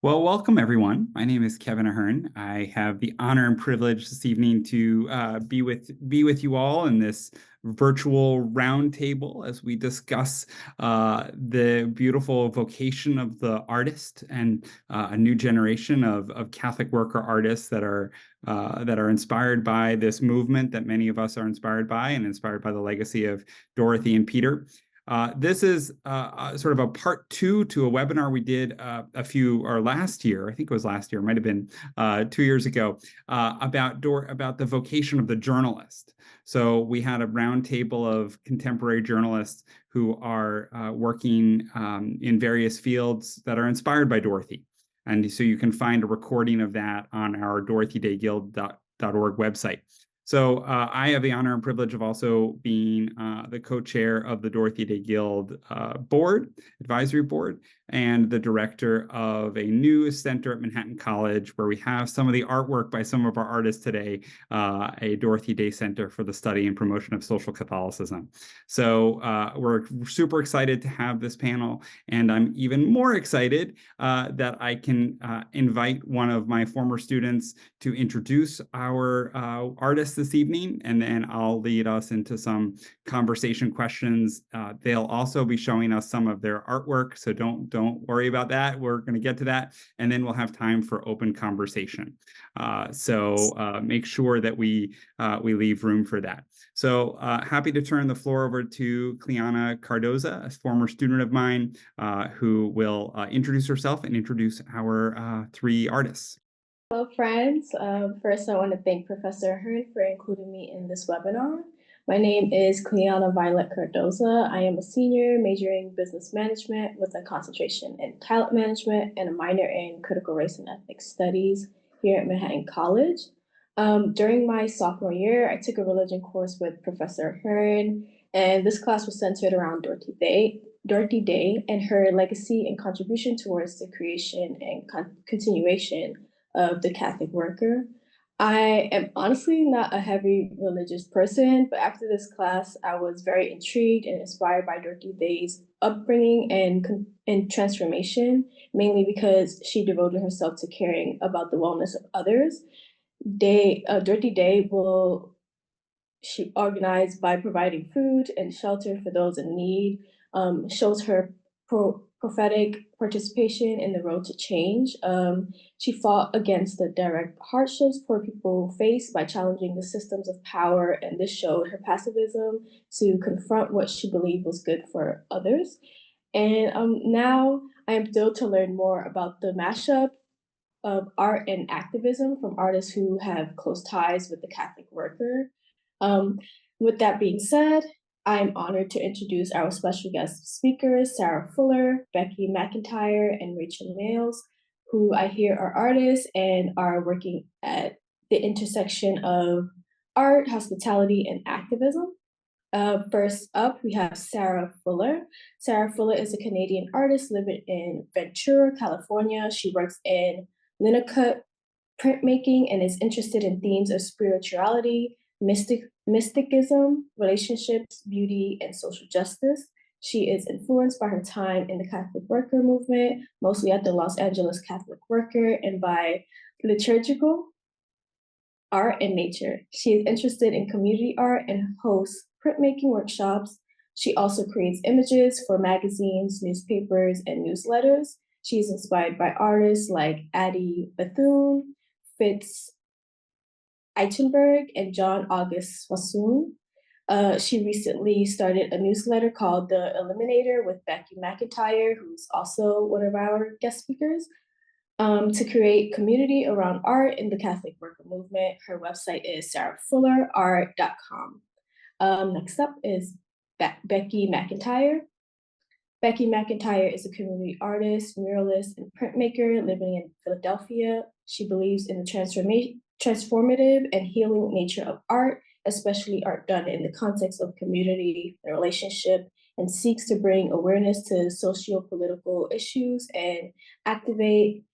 Well, welcome everyone. My name is Kevin Ahern. I have the honor and privilege this evening to be with you all in this virtual roundtable as we discuss the beautiful vocation of the artist and a new generation of Catholic worker artists that are inspired by this movement that many of us are inspired by and inspired by the legacy of Dorothy and Peter. This is sort of a part two to a webinar we did last year. I think it was last year, it might have been 2 years ago, about the vocation of the journalist. So we had a roundtable of contemporary journalists who are working in various fields that are inspired by Dorothy. And so you can find a recording of that on our dorothydayguild.org website. So I have the honor and privilege of also being the co-chair of the Dorothy Day Guild advisory board, and the director of a new center at Manhattan College, where we have some of the artwork by some of our artists today, a Dorothy Day Center for the Study and Promotion of Social Catholicism. So we're super excited to have this panel, and I'm even more excited that I can invite one of my former students to introduce our artists this evening, and then I'll lead us into some conversation questions. They'll also be showing us some of their artwork, so don't worry about that. We're going to get to that, and then we'll have time for open conversation. So make sure that we leave room for that. So happy to turn the floor over to Cleana Cardoza, a former student of mine, who will introduce herself and introduce our three artists. Hello, friends. First, I want to thank Professor Ahern for including me in this webinar. My name is Cleana Violet Cardoza. I am a senior majoring in business management with a concentration in talent management and a minor in critical race and ethnic studies here at Manhattan College. During my sophomore year, I took a religion course with Professor Ahern, and this class was centered around Dorothy Day and her legacy and contribution towards the creation and continuation of the Catholic worker. I am honestly not a heavy religious person, but after this class, I was very intrigued and inspired by Dorothy Day's upbringing and transformation, mainly because she devoted herself to caring about the wellness of others. Dorothy Day she organized by providing food and shelter for those in need, shows her prophetic participation in the road to change. She fought against the direct hardships poor people face by challenging the systems of power, and this showed her pacifism to confront what she believed was good for others. And now I am thrilled to learn more about the mashup of art and activism from artists who have close ties with the Catholic worker. Um, with that being said, I'm honored to introduce our special guest speakers, Sarah Fuller, Becky McIntyre, and Rachel Males, who I hear are artists and are working at the intersection of art, hospitality, and activism. First up, we have Sarah Fuller. Sarah Fuller is a Canadian artist living in Ventura, California. She works in linocut printmaking and is interested in themes of spirituality, mysticism, relationships, beauty, and social justice. She is influenced by her time in the Catholic worker movement, mostly at the Los Angeles Catholic Worker, and by liturgical art and nature. She is interested in community art and hosts printmaking workshops. She also creates images for magazines, newspapers, and newsletters. She is inspired by artists like Ade Bethune, Fritz Eichenberg, and John August Sassoon. She recently started a newsletter called The Eliminator with Becky McIntyre, who's also one of our guest speakers, to create community around art in the Catholic worker movement. Her website is sarahfullerart.com. Next up is Becky McIntyre. Becky McIntyre is a community artist, muralist, and printmaker living in Philadelphia. She believes in the transformative and healing nature of art, especially art done in the context of community and relationship, and seeks to bring awareness to socio-political issues and activate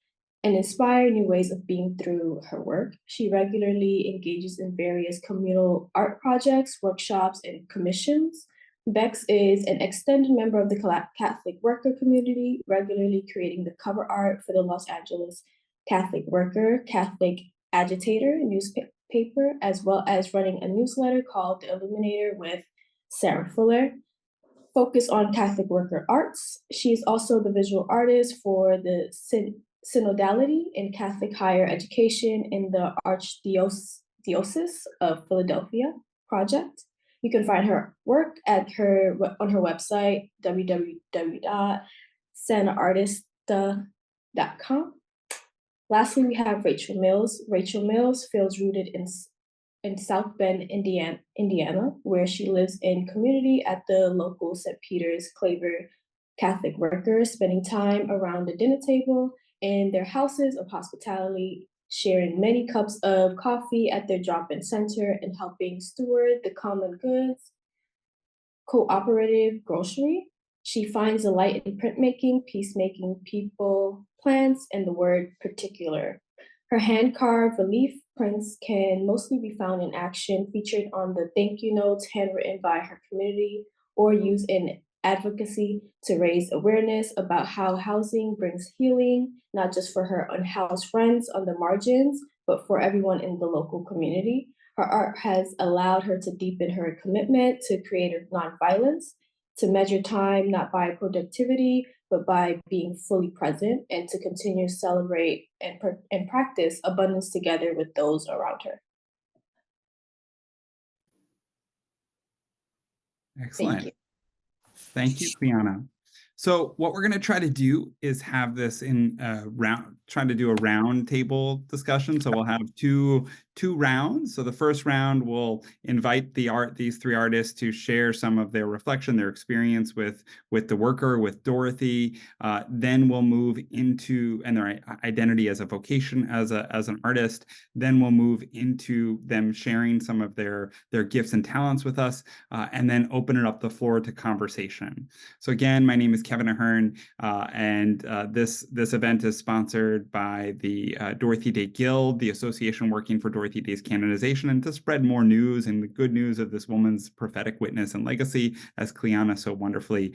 and inspire new ways of being through her work. She regularly engages in various communal art projects, workshops, and commissions. Bex is an extended member of the Catholic worker community, regularly creating the cover art for the Los Angeles Catholic Worker, Catholic Agitator newspaper, as well as running a newsletter called The Illuminator with Sarah Fuller, focused on Catholic worker arts. She is also the visual artist for the synodality in Catholic higher education in the Archdiocese of Philadelphia project. You can find her work on her website, www.senaartista.com. Lastly, we have Rachel Mills. Rachel Mills feels rooted in South Bend, Indiana, where she lives in community at the local St. Peter's Claver Catholic workers, spending time around the dinner table in their houses of hospitality, sharing many cups of coffee at their drop-in center, and helping steward the common goods cooperative grocery. She finds a light in printmaking, peacemaking, people, plants, and the word particular. Her hand-carved relief prints can mostly be found in action, featured on the thank you notes handwritten by her community or used in advocacy to raise awareness about how housing brings healing, not just for her unhoused friends on the margins, but for everyone in the local community. Her art has allowed her to deepen her commitment to creative nonviolence, to measure time not by productivity, but by being fully present, and to continue to celebrate and practice abundance together with those around her. Excellent. Thank you, Cleanna. So what we're going to try to do is have this in a round, trying to do a round table discussion. So we'll have two rounds. So the first round will invite these three artists to share some of their reflection, their experience with the worker, with Dorothy. Then we'll move into and their identity as a vocation, as an artist. Then we'll move into them sharing some of their gifts and talents with us, and then open it up the floor to conversation. So again, my name is Kevin Ahern, and this event is sponsored by the Dorothy Day Guild, the association working for Dorothy Day's canonization, and to spread more news and the good news of this woman's prophetic witness and legacy, as Cleanna so wonderfully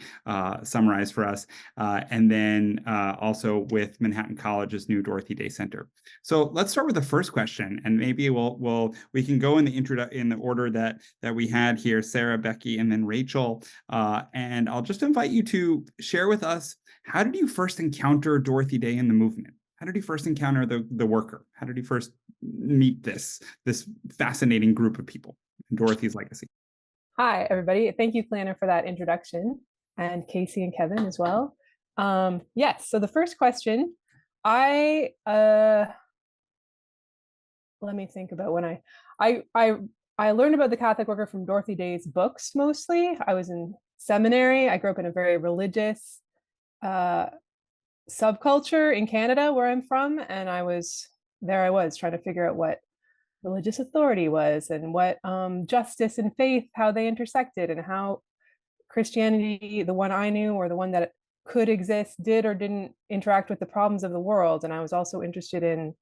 summarized for us, and then also with Manhattan College's new Dorothy Day Center. So let's start with the first question, and maybe we can go in the order that we had here: Sarah, Becky, and then Rachel. And I'll just invite you to share with us, how did you first encounter Dorothy Day in the movement? How did you first encounter the worker? How did you first meet this fascinating group of people in Dorothy's legacy? Hi, everybody. Thank you, Cleanna, for that introduction, and Casey and Kevin as well. Yes, so the first question, let me think about when I learned about the Catholic worker from Dorothy Day's books mostly. I was in seminary. I grew up in a very religious subculture in Canada, where I'm from, and I was trying to figure out what religious authority was, and what justice and faith, how they intersected, and how Christianity, the one I knew or the one that could exist, did or didn't interact with the problems of the world. And I was also interested in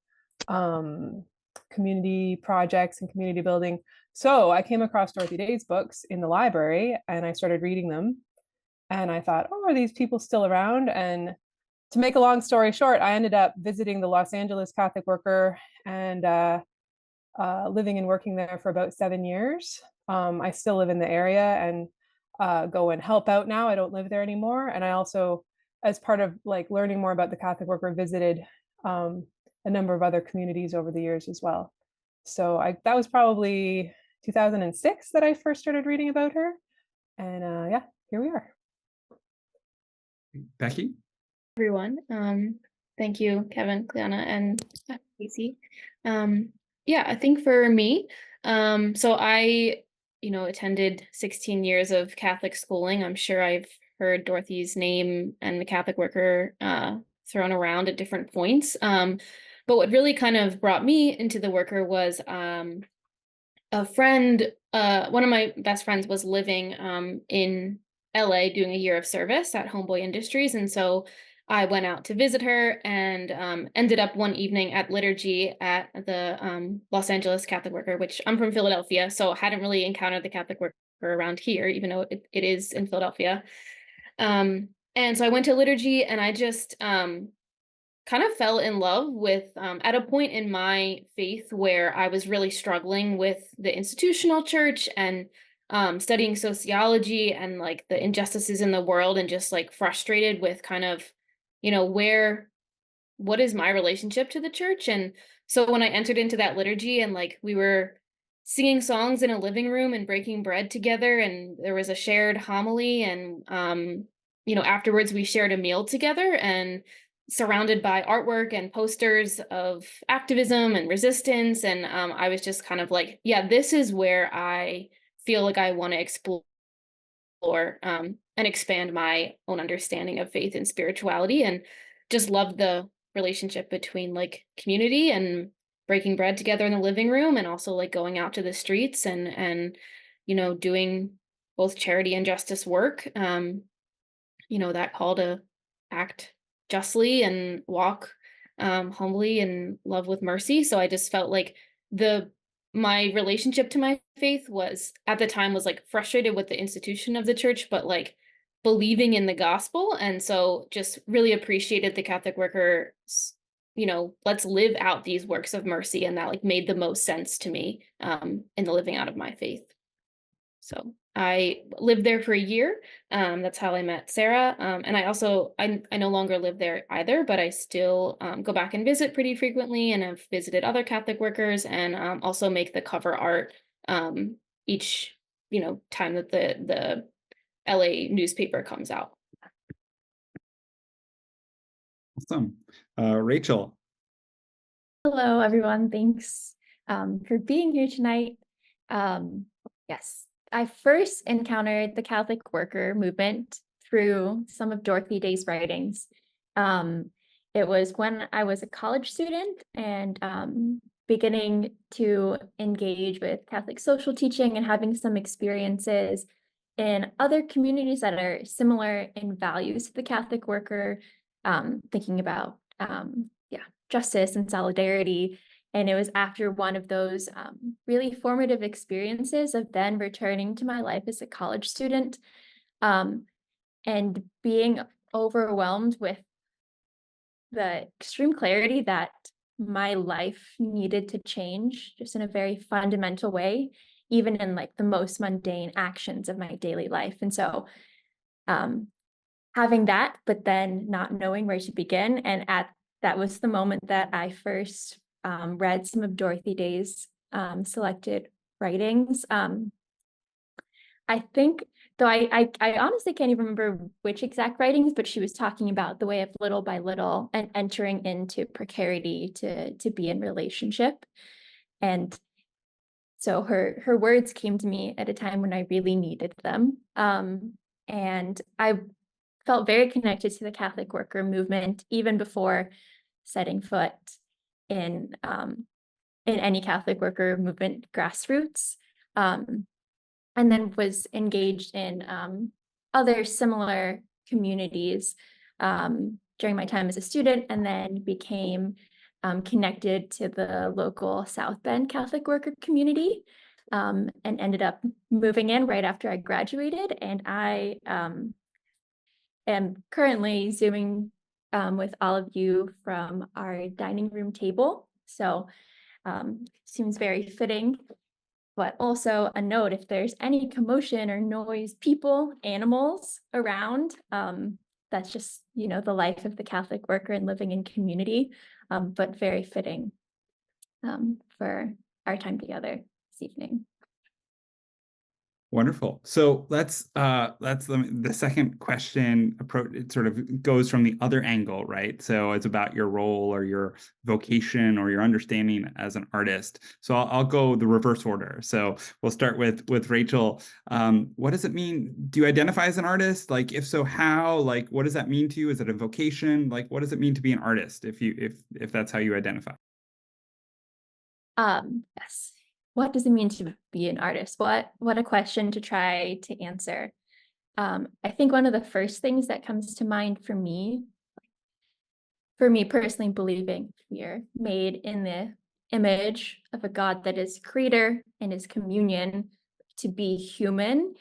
community projects and community building. So I came across Dorothy Day's books in the library, and I started reading them. And I thought, oh, are these people still around? And to make a long story short, I ended up visiting the Los Angeles Catholic Worker and living and working there for about 7 years. I still live in the area and go and help out now. I don't live there anymore. And I also, as part of like learning more about the Catholic Worker, visited a number of other communities over the years as well. So that was probably 2006 that I first started reading about her. And yeah, here we are. Becky? Everyone. Thank you, Kevin, Cleanna, and Casey. Yeah, I think for me, so I, attended 16 years of Catholic schooling. I'm sure I've heard Dorothy's name and the Catholic worker thrown around at different points. But what really kind of brought me into the worker was a friend, one of my best friends was living in LA doing a year of service at Homeboy Industries. And so I went out to visit her and ended up one evening at liturgy at the Los Angeles Catholic Worker, which I'm from Philadelphia, so hadn't really encountered the Catholic Worker or around here, even though it is in Philadelphia. And so I went to liturgy, and I just kind of fell in love with, at a point in my faith where I was really struggling with the institutional church and studying sociology and like the injustices in the world, and just like frustrated with kind of, what is my relationship to the church? And so when I entered into that liturgy, and like we were singing songs in a living room and breaking bread together, and there was a shared homily, and afterwards we shared a meal together, and surrounded by artwork and posters of activism and resistance. And I was just kind of like, yeah, this is where I feel like I want to explore and expand my own understanding of faith and spirituality, and just love the relationship between like community and breaking bread together in the living room, and also like going out to the streets and doing both charity and justice work. That call to act justly and walk humbly and love with mercy. So I just felt like my relationship to my faith was, at the time, was like frustrated with the institution of the church, but like believing in the gospel. And so just really appreciated the Catholic worker, let's live out these works of mercy. And that like made the most sense to me in the living out of my faith. So I lived there for a year. That's how I met Sarah. And I no longer live there either, but I still go back and visit pretty frequently, and I've visited other Catholic workers, and also make the cover art each time that the LA newspaper comes out. Awesome. Rachel. Hello, everyone. Thanks for being here tonight. Yes, I first encountered the Catholic worker movement through some of Dorothy Day's writings. It was when I was a college student and beginning to engage with Catholic social teaching and having some experiences in other communities that are similar in values to the Catholic worker, thinking about justice and solidarity. And it was after one of those really formative experiences of then returning to my life as a college student and being overwhelmed with the extreme clarity that my life needed to change just in a very fundamental way, even in like the most mundane actions of my daily life. And so having that, but then not knowing where to begin. And that was the moment that I first read some of Dorothy Day's selected writings. I think, though I honestly can't even remember which exact writings, but she was talking about the way of little by little and entering into precarity to be in relationship. And so her words came to me at a time when I really needed them. And I felt very connected to the Catholic worker movement even before setting foot in any Catholic worker movement grassroots, and then was engaged in other similar communities during my time as a student, and then became connected to the local South Bend Catholic worker community, and ended up moving in right after I graduated. And I am currently Zooming with all of you from our dining room table. So seems very fitting, but also a note, if there's any commotion or noise, people, animals around, that's just, the life of the Catholic worker and living in community, but very fitting for our time together this evening. Wonderful. So that's the second question approach. It sort of goes from the other angle, right? So it's about your role or your vocation or your understanding as an artist. So I'll go the reverse order. So we'll start with Rachel. What does it mean? Do you identify as an artist? Like, if so, how? Like, what does that mean to you? Is it a vocation? Like, what does it mean to be an artist if that's how you identify? Yes. What does it mean to be an artist? What a question to try to answer. I think one of the first things that comes to mind for me personally, believing we are made in the image of a God that is creator and is communion to be human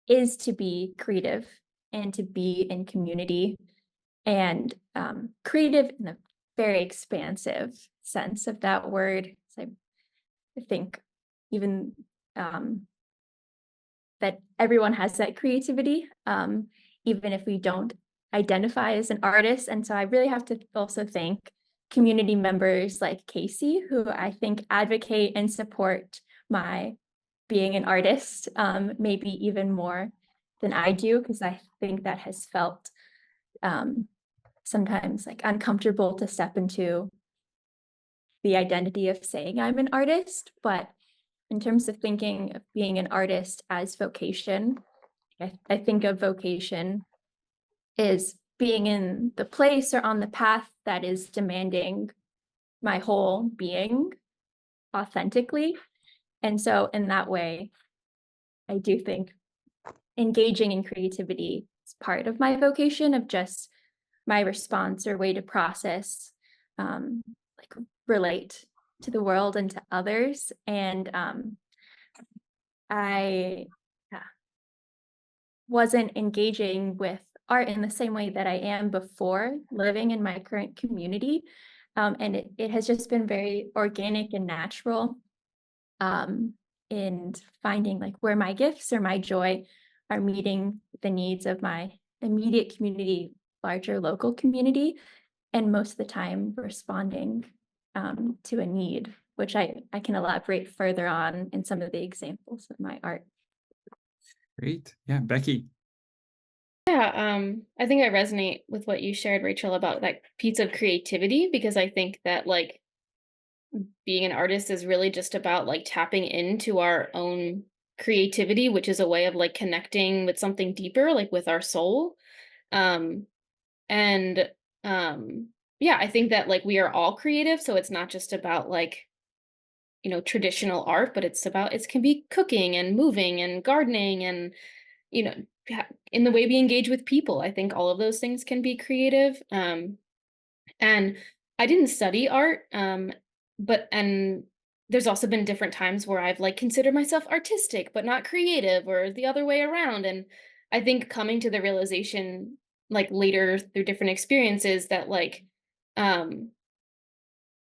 is to be creative and to be in community, and creative in a very expansive sense of that word. So I think even that everyone has that creativity, even if we don't identify as an artist. And so I really have to also thank community members like Casey, who I think advocate and support my being an artist, maybe even more than I do, because I think that has felt sometimes like uncomfortable to step into the identity of saying I'm an artist. But in terms of thinking of being an artist as vocation, I think of vocation is being in the place or on the path that is demanding my whole being authentically. And so in that way, I do think engaging in creativity is part of my vocation, of just my response or way to process, like relate to the world and to others. And I wasn't engaging with art in the same way that I am before living in my current community. And it has just been very organic and natural in finding like where my gifts or my joy are meeting the needs of my immediate community, larger local community, and most of the time responding to a need, which I can elaborate further on in some of the examples of my art. Great. Yeah, Becky. Yeah, I think I resonate with what you shared, Rachel, about that piece of creativity, because I think that like being an artist is really just about like tapping into our own creativity, which is a way of like connecting with something deeper, like with our soul. And yeah, I think that like we are all creative, so it's not just about like, you know, traditional art, but it's about, it can be cooking and moving and gardening and, you know, in the way we engage with people. I think all of those things can be creative. And I didn't study art, and there's also been different times where I've like considered myself artistic, but not creative, or the other way around. And I think coming to the realization like later through different experiences that like,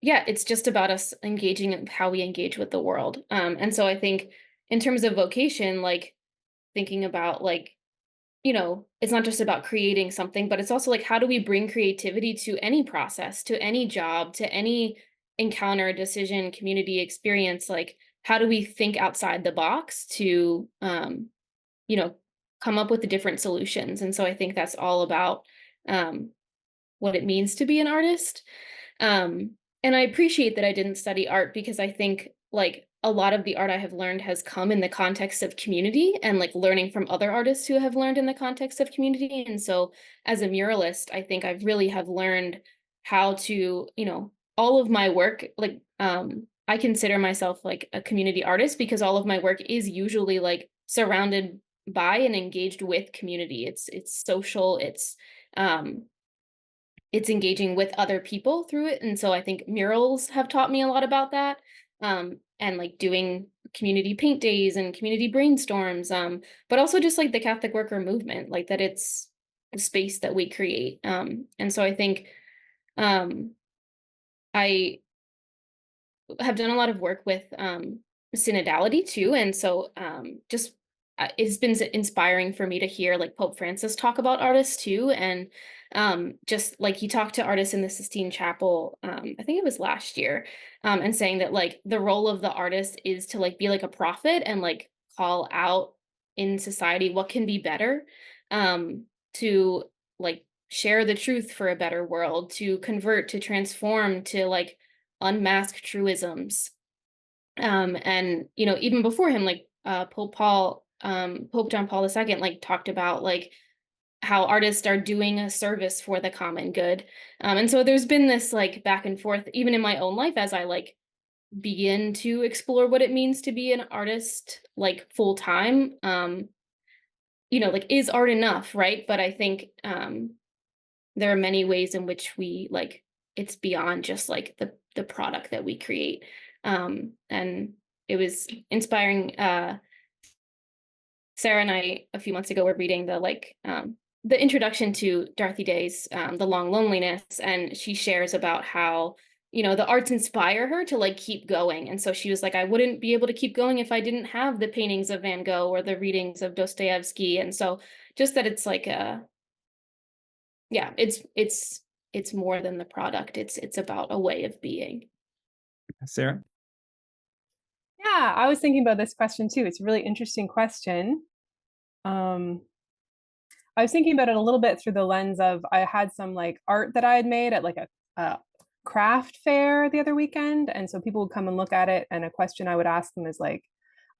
yeah, it's just about us engaging in how we engage with the world. And so I think in terms of vocation, like thinking about like, you know, it's not just about creating something, but it's also like, how do we bring creativity to any process, to any job, to any encounter, decision, community experience? Like, how do we think outside the box to, you know, come up with the different solutions? And so I think that's all about what it means to be an artist. And I appreciate that I didn't study art, because I think like a lot of the art I have learned has come in the context of community and like learning from other artists who have learned in the context of community. And so as a muralist, I think I really have learned how to, you know, all of my work, like I consider myself like a community artist because all of my work is usually like surrounded by and engaged with community. It's social, it's engaging with other people through it. And so I think murals have taught me a lot about that. And like doing community paint days and community brainstorms, but also just like the Catholic worker movement, like that it's the space that we create. And so I think I have done a lot of work with synodality too. And so just it's been inspiring for me to hear like Pope Francis talk about artists too. And just like he talked to artists in the Sistine Chapel, I think it was last year, and saying that like the role of the artist is to like be like a prophet and like call out in society what can be better, to like share the truth for a better world, to convert, to transform, to like unmask truisms. And you know, even before him, like Pope John Paul II like talked about like how artists are doing a service for the common good. And so there's been this like back and forth, even in my own life, as I like begin to explore what it means to be an artist like full time. You know, like, is art enough, right? But I think there are many ways in which we like, it's beyond just like the product that we create. And it was inspiring Sarah and I a few months ago were reading the introduction to Dorothy Day's The Long Loneliness, and she shares about how, you know, the arts inspire her to like keep going. And so she was like, I wouldn't be able to keep going if I didn't have the paintings of Van Gogh or the readings of Dostoevsky. And so just that it's like it's more than the product. It's about a way of being. Sarah? Yeah, I was thinking about this question too. It's a really interesting question. I was thinking about it a little bit through the lens of I had some like art that I had made at like a craft fair the other weekend. And so people would come and look at it. And a question I would ask them is like,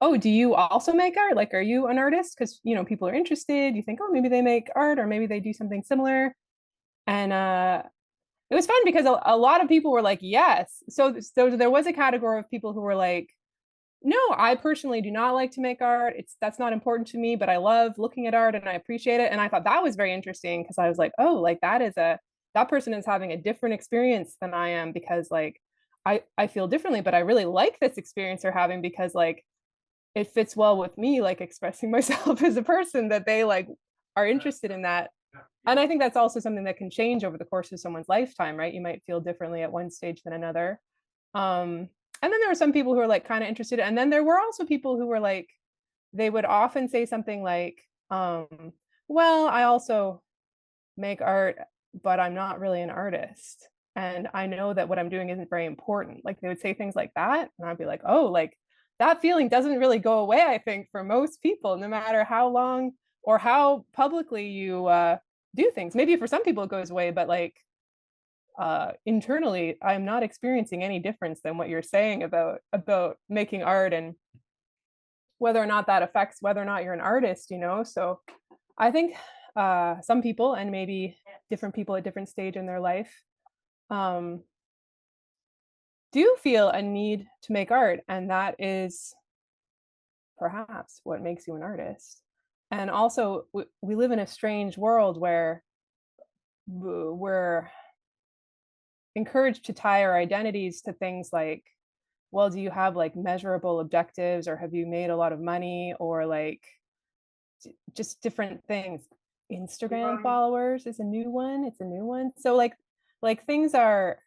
oh, do you also make art? Like, are you an artist? Because, you know, people are interested. You think, oh, maybe they make art or maybe they do something similar. And it was fun because a lot of people were like, yes. So there was a category of people who were like, no, I personally do not like to make art. That's not important to me, but I love looking at art and I appreciate it. And I thought that was very interesting because I was like, oh, like that person is having a different experience than I am because like I feel differently, but I really like this experience they're having because like it fits well with me, like expressing myself as a person, that they like are interested in that. And I think that's also something that can change over the course of someone's lifetime, right? You might feel differently at one stage than another. And then there were some people who were like kind of interested. And then there were also people who were like, they would often say something like, well, I also make art, but I'm not really an artist. And I know that what I'm doing isn't very important. Like they would say things like that. And I'd be like, oh, like that feeling doesn't really go away, I think, for most people, no matter how long or how publicly you do things. Maybe for some people it goes away, but like internally, I'm not experiencing any difference than what you're saying about making art and whether or not that affects whether or not you're an artist, you know? So I think some people, and maybe different people at different stage in their life, do feel a need to make art. And that is perhaps what makes you an artist. And also, we live in a strange world where we're encouraged to tie our identities to things like, well, do you have like measurable objectives, or have you made a lot of money, or like just different things. Instagram followers is a new one. It's a new one. So like things are,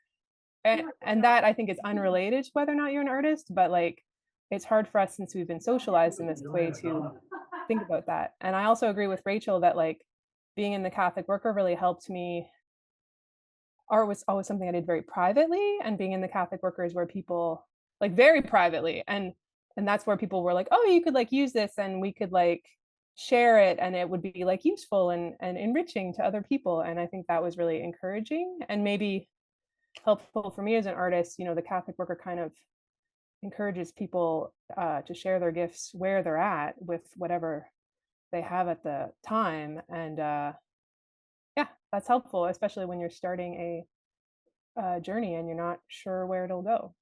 and that I think is unrelated to whether or not you're an artist, but like it's hard for us since we've been socialized in this way to think about that. And I also agree with Rachel that like being in the Catholic Worker really helped me. Art was always something I did very privately, and being in the Catholic Worker is where people like very privately, and that's where people were like, oh, you could like use this and we could like share it and it would be like useful and enriching to other people. And I think that was really encouraging and maybe helpful for me as an artist. You know, the Catholic Worker kind of encourages people to share their gifts where they're at with whatever they have at the time. And yeah, that's helpful, especially when you're starting a journey and you're not sure where it'll go.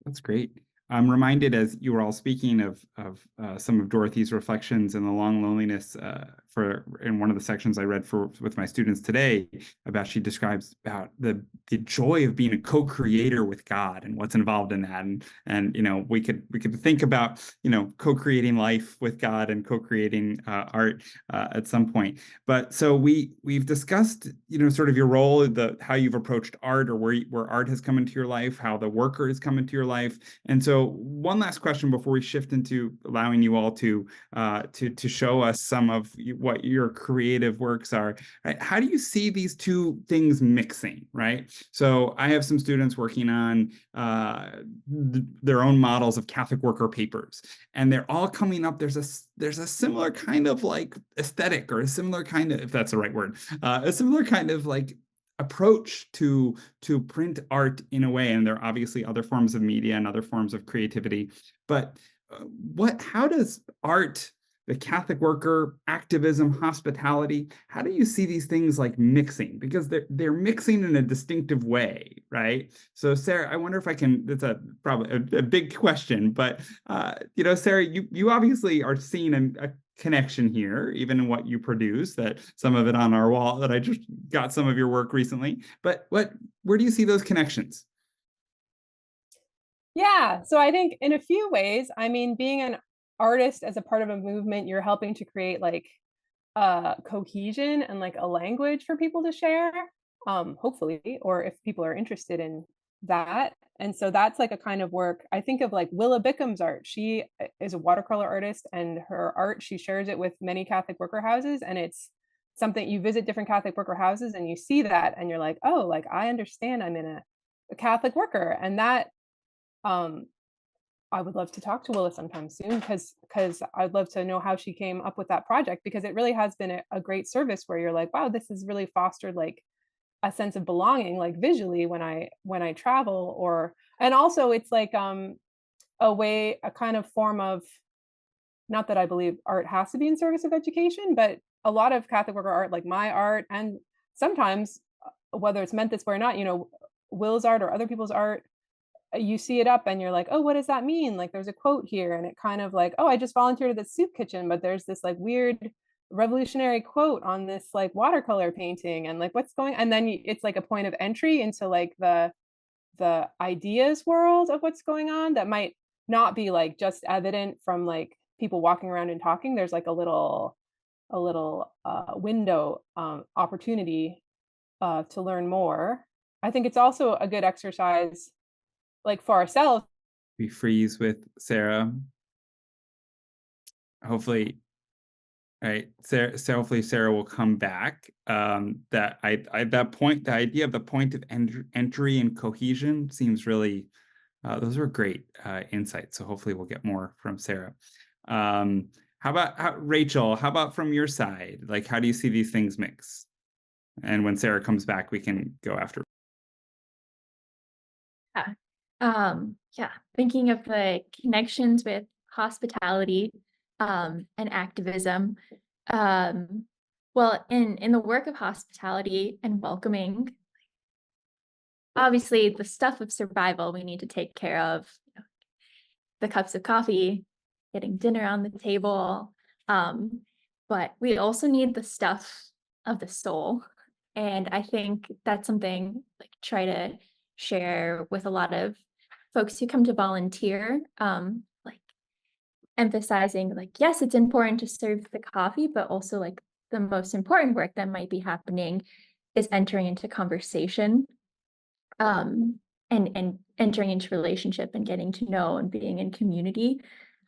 That's great. I'm reminded as you were all speaking of some of Dorothy's reflections in The Long Loneliness in one of the sections I read with my students today, about she describes about the joy of being a co-creator with God and what's involved in that. And you know, we could think about, you know, co-creating life with God and co-creating art at some point. But so we've discussed, you know, sort of your role, how you've approached art, or where art has come into your life, how the worker has come into your life. And so one last question before we shift into allowing you all to show us some of what your creative works are. Right? How do you see these two things mixing? Right. So I have some students working on their own models of Catholic Worker papers, and they're all coming up. There's a similar kind of like aesthetic, or a similar kind of, if that's the right word, a similar kind of like approach to print art in a way. And there are obviously other forms of media and other forms of creativity, but how does art, the Catholic Worker, activism, hospitality, how do you see these things like mixing? Because they're mixing in a distinctive way, right? So Sarah, I wonder if I can, it's probably a big question, but you know, Sarah, you obviously are seeing a connection here, even in what you produce, that some of it on our wall, that I just got some of your work recently, but where do you see those connections? Yeah, so I think in a few ways, I mean, being artist as a part of a movement, you're helping to create like cohesion and like a language for people to share, hopefully, or if people are interested in that. And so that's like a kind of work I think of, like Willa Bickham's art. She is a watercolor artist, and her art, she shares it with many Catholic worker houses, and it's something you visit different Catholic worker houses and you see that and you're like, oh, like I understand I'm in a Catholic worker. And that um I would love to talk to Willa sometime soon, because I'd love to know how she came up with that project, because it really has been a great service where you're like, wow, this has really fostered like a sense of belonging, like visually when I travel. Or and also it's like a way, a kind of form of, not that I believe art has to be in service of education, but a lot of Catholic worker art, like my art, and sometimes whether it's meant this way or not, Will's art or other people's art, you see it up and you're like, oh, what does that mean? Like there's a quote here, and it kind of like, oh, I just volunteered at the soup kitchen, but there's this like weird revolutionary quote on this like watercolor painting, and like what's going, and then it's like a point of entry into like the ideas world of what's going on that might not be like just evident from like people walking around and talking. There's like a little window opportunity to learn more. I think it's also a good exercise like for ourselves. We freeze with Sarah. Hopefully, right, Sarah. So hopefully Sarah will come back. That the idea of the point of entry and cohesion seems really. Those are great insights. So hopefully we'll get more from Sarah. How about Rachel? How about from your side? Like, how do you see these things mix? And when Sarah comes back, we can go after. Yeah, thinking of the connections with hospitality and activism. Well, in the work of hospitality and welcoming, obviously the stuff of survival we need to take care of, the cups of coffee, getting dinner on the table, but we also need the stuff of the soul. And I think that's something like try to share with a lot of folks who come to volunteer, like emphasizing like, yes, it's important to serve the coffee, but also like the most important work that might be happening is entering into conversation, and entering into relationship and getting to know and being in community,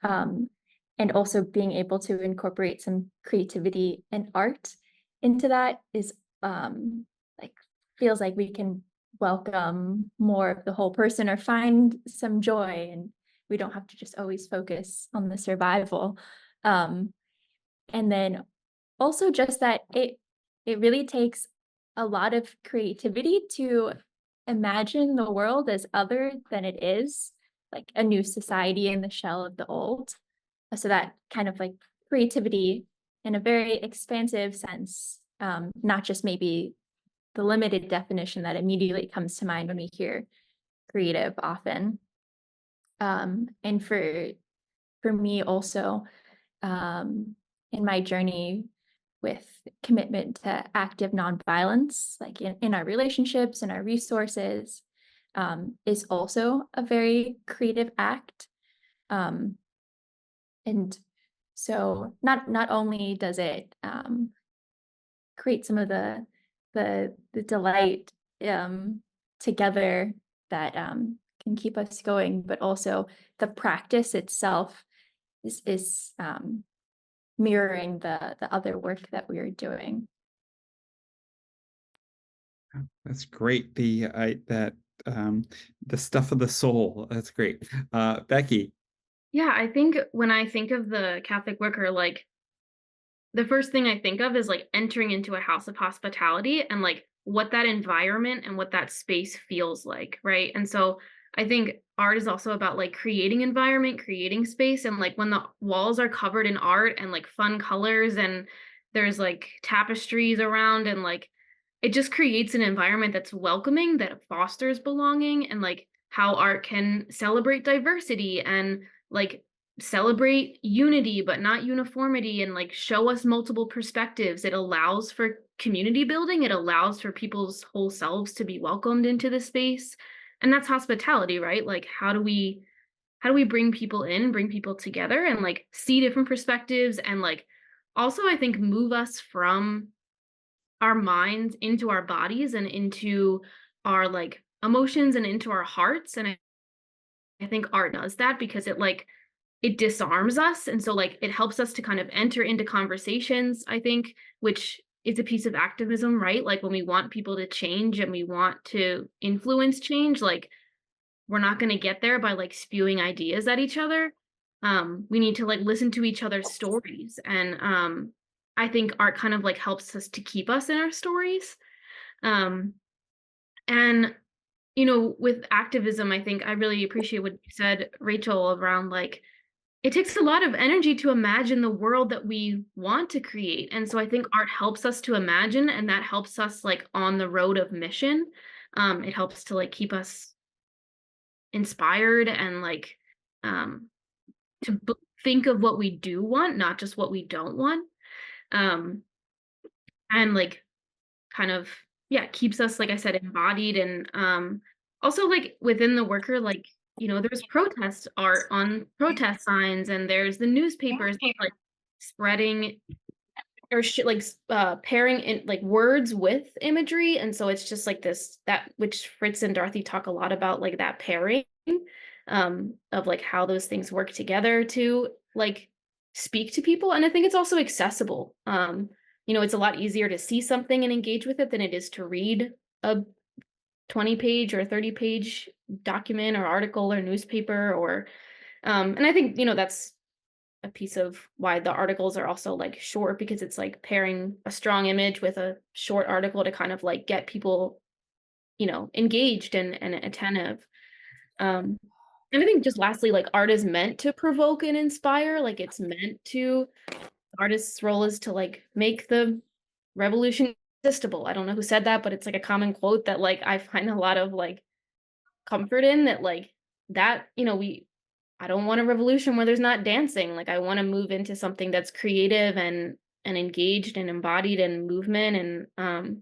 and also being able to incorporate some creativity and art into that is like feels like we can welcome more of the whole person or find some joy, and we don't have to just always focus on the survival. And then also just that it really takes a lot of creativity to imagine the world as other than it is, like a new society in the shell of the old. So that kind of like creativity in a very expansive sense, not just maybe the limited definition that immediately comes to mind when we hear creative often. And for me also, in my journey with commitment to active nonviolence, like in our relationships and our resources, is also a very creative act. And so not only does it create some of the delight together that can keep us going, but also the practice itself is mirroring the other work that we are doing. That's great. The stuff of the soul. That's great. Becky. Yeah, I think when I think of the Catholic worker, like the first thing I think of is like entering into a house of hospitality and like what that environment and what that space feels like, right? And so I think art is also about like creating environment, creating space, and like when the walls are covered in art and like fun colors and there's like tapestries around, and like it just creates an environment that's welcoming, that fosters belonging, and like how art can celebrate diversity and like celebrate unity but not uniformity, and like show us multiple perspectives. It allows for community building, it allows for people's whole selves to be welcomed into the space, and that's hospitality, right? Like how do we how do we bring people in, bring people together, and like see different perspectives, and like also I think move us from our minds into our bodies and into our like emotions and into our hearts. And I think art does that because it disarms us, and so like it helps us to kind of enter into conversations, I think, which is a piece of activism, right? Like when we want people to change and we want to influence change, like we're not going to get there by like spewing ideas at each other. We need to like listen to each other's stories, and I think art kind of like helps us to keep us in our stories. And you know, with activism, I think I really appreciate what you said, Rachel, around like it takes a lot of energy to imagine the world that we want to create. And so I think art helps us to imagine, and that helps us like on the road of mission. It helps to like keep us inspired and like to think of what we do want, not just what we don't want. And like kind of, yeah, keeps us, like I said, embodied. And also like within the worker, like, you know, there's protest art on protest signs, and there's the newspapers like spreading or pairing in like words with imagery. And so it's just like this, that which Fritz and Dorothy talk a lot about, like that pairing of like how those things work together to like speak to people. And I think it's also accessible. You know, it's a lot easier to see something and engage with it than it is to read a 20-page or 30-page document or article or newspaper or and I think, you know, that's a piece of why the articles are also like short, because it's like pairing a strong image with a short article to kind of like get people, you know, engaged and attentive. And I think just lastly, like art is meant to provoke and inspire. Like it's meant to, artist's role is to like make the revolution irresistible. I don't know who said that, but it's like a common quote that like I find a lot of like comfort in, that like that, you know, I don't want a revolution where there's not dancing. Like I want to move into something that's creative and engaged and embodied in movement. And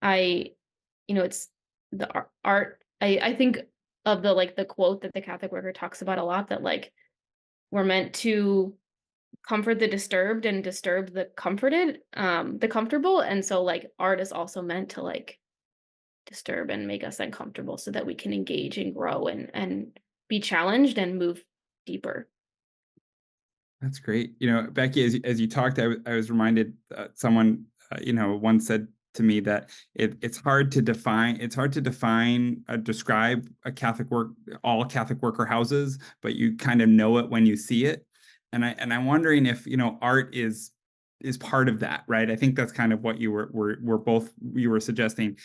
I, you know, it's the art. I think of the like the quote that the Catholic worker talks about a lot, that like we're meant to comfort the disturbed and disturb the comforted, the comfortable. And so like art is also meant to like disturb and make us uncomfortable so that we can engage and grow and be challenged and move deeper. That's great. You know, Becky, as you talked, I was reminded someone, you know, once said to me that it's hard to define, describe all Catholic worker houses, but you kind of know it when you see it. And I'm wondering if, you know, art is part of that, right? I think that's kind of what you were suggesting.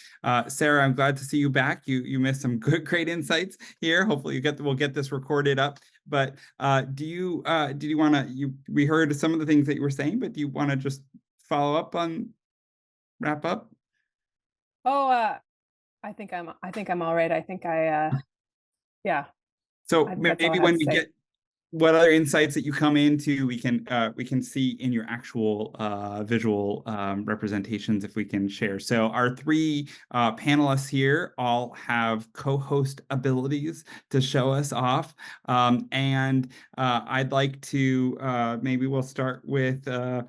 Sarah, I'm glad to see you back. You missed some great insights here. Hopefully we'll get this recorded up. But did you want to, we heard some of the things that you were saying, but do you want to just follow up on, wrap up? Oh, I think I'm all right. I think yeah. So maybe when we get what other insights that you come into, we can see in your actual visual representations, if we can share. So our three panelists here all have co-host abilities to show us off. And I'd like to, maybe we'll start with, like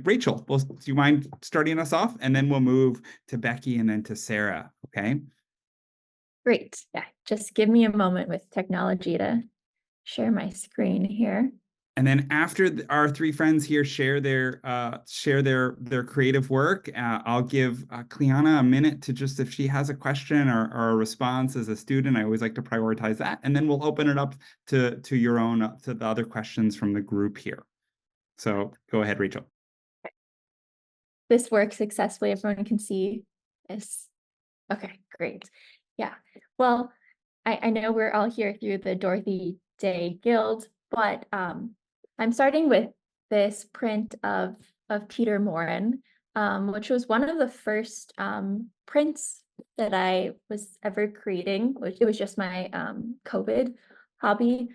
Rachel. Do you mind starting us off? And then we'll move to Becky and then to Sarah, okay? Great. Yeah, just give me a moment with technology to share my screen here. And then after our three friends here share their creative work, I'll give Cleanna a minute to just, if she has a question or a response as a student, I always like to prioritize that. And then we'll open it up to your own, to the other questions from the group here. So go ahead, Rachel. This works successfully. Everyone can see this. Okay, great. Yeah, well, I know we're all here through the Dorothy Day Guild, but I'm starting with this print of Peter Morin, which was one of the first prints that I was ever creating, which it was just my COVID hobby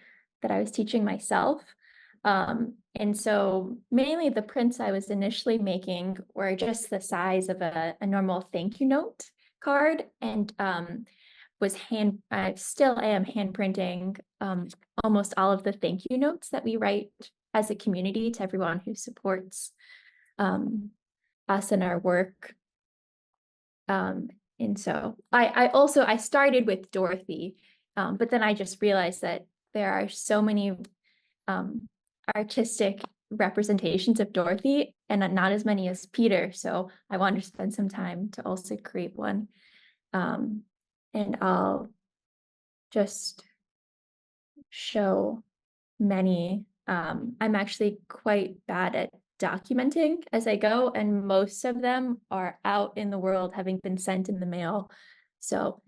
that I was teaching myself. And so mainly the prints I was initially making were just the size of a normal thank you note card, and I still am hand printing almost all of the thank you notes that we write as a community to everyone who supports us and our work. And so I started with Dorothy, but then I just realized that there are so many artistic representations of Dorothy and not as many as Peter. So I wanted to spend some time to also create one. And I'll just show many. I'm actually quite bad at documenting as I go, and most of them are out in the world having been sent in the mail. So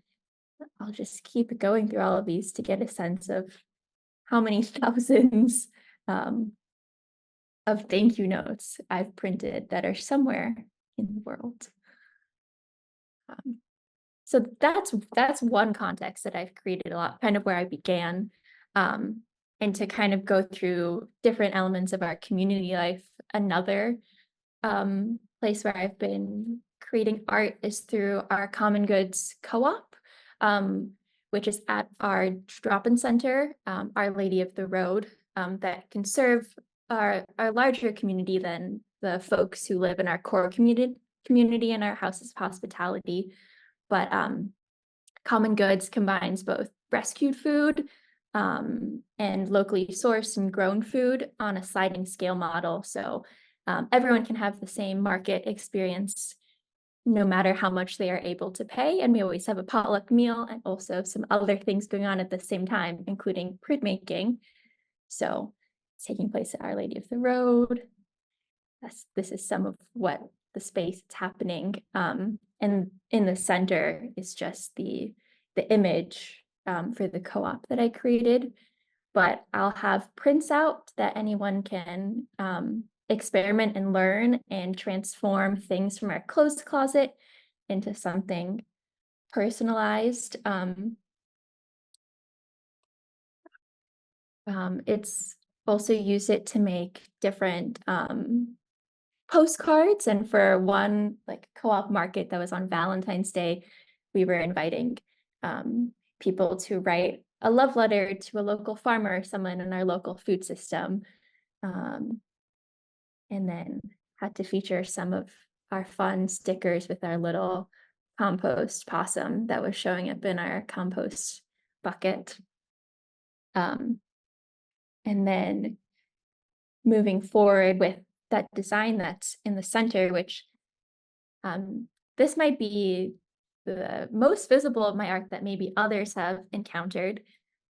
I'll just keep going through all of these to get a sense of how many thousands of thank you notes I've printed that are somewhere in the world. So that's one context that I've created a lot, kind of where I began, and to kind of go through different elements of our community life. Another place where I've been creating art is through our Common Goods co-op, which is at our drop-in center, Our Lady of the Road, that can serve our larger community than the folks who live in our core community and our houses of hospitality. But Common Goods combines both rescued food and locally sourced and grown food on a sliding scale model. So everyone can have the same market experience no matter how much they are able to pay. And we always have a potluck meal and also some other things going on at the same time, including printmaking. So it's taking place at Our Lady of the Road. This is some of what the space it's happening. And in the center is just the image for the co-op that I created. But I'll have prints out that anyone can experiment and learn and transform things from our clothes closet into something personalized. It's also use it to make different postcards. And for one like co-op market that was on Valentine's Day, we were inviting people to write a love letter to a local farmer or someone in our local food system. And then had to feature some of our fun stickers with our little compost possum that was showing up in our compost bucket. And then moving forward with that design that's in the center, which this might be the most visible of my art that maybe others have encountered.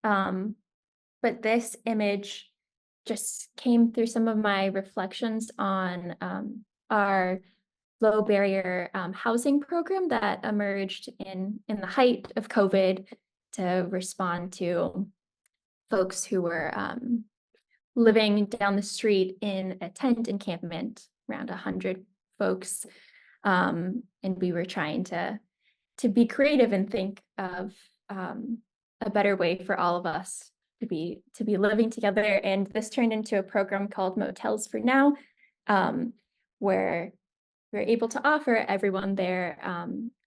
But this image just came through some of my reflections on our low barrier housing program that emerged in the height of COVID to respond to folks who were living down the street in a tent encampment, around 100 folks. And we were trying to be creative and think of a better way for all of us to be living together. And this turned into a program called Motels for Now, where we're able to offer everyone there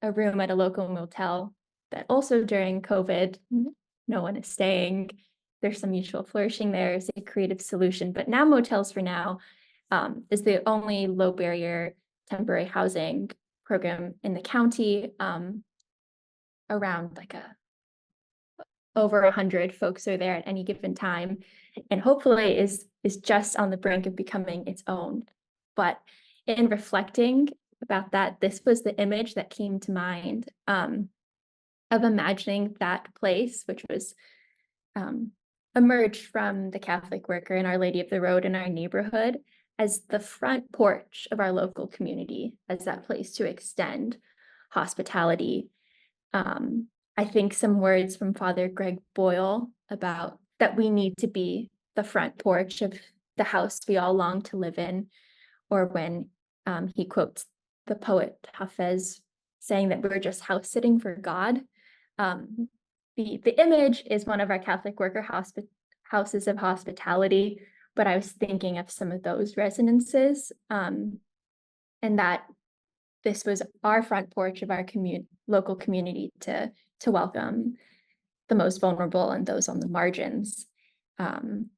a room at a local motel that also during COVID, no one is staying. There's some mutual flourishing there as a creative solution. But now Motels for Now is the only low barrier temporary housing program in the county. Around like over 100 folks are there at any given time, and hopefully is just on the brink of becoming its own. But in reflecting about that, this was the image that came to mind of imagining that place, which was emerged from the Catholic worker in Our Lady of the Road in our neighborhood as the front porch of our local community, as that place to extend hospitality. I think some words from Father Greg Boyle about that we need to be the front porch of the house we all long to live in, or when he quotes the poet Hafez saying that we're just house sitting for God. The image is one of our Catholic worker houses of hospitality, but I was thinking of some of those resonances, and that this was our front porch of our local community to to welcome the most vulnerable and those on the margins. And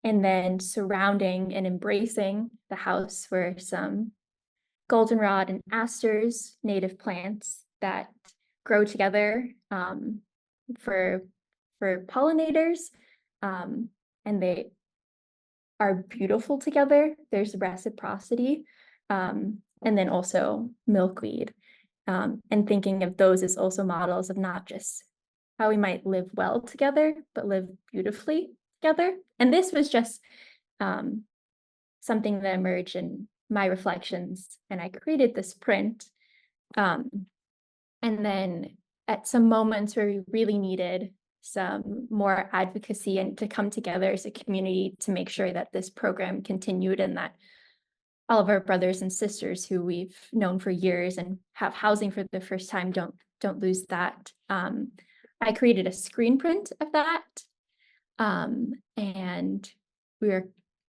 then surrounding and embracing the house were some goldenrod and asters, native plants that grow together for pollinators, and they are beautiful together. There's reciprocity, and then also milkweed, and thinking of those as also models of not just how we might live well together, but live beautifully together. And this was just something that emerged in my reflections, and I created this print. And then at some moments where we really needed some more advocacy and to come together as a community to make sure that this program continued and that all of our brothers and sisters who we've known for years and have housing for the first time don't lose that. I created a screen print of that. And we were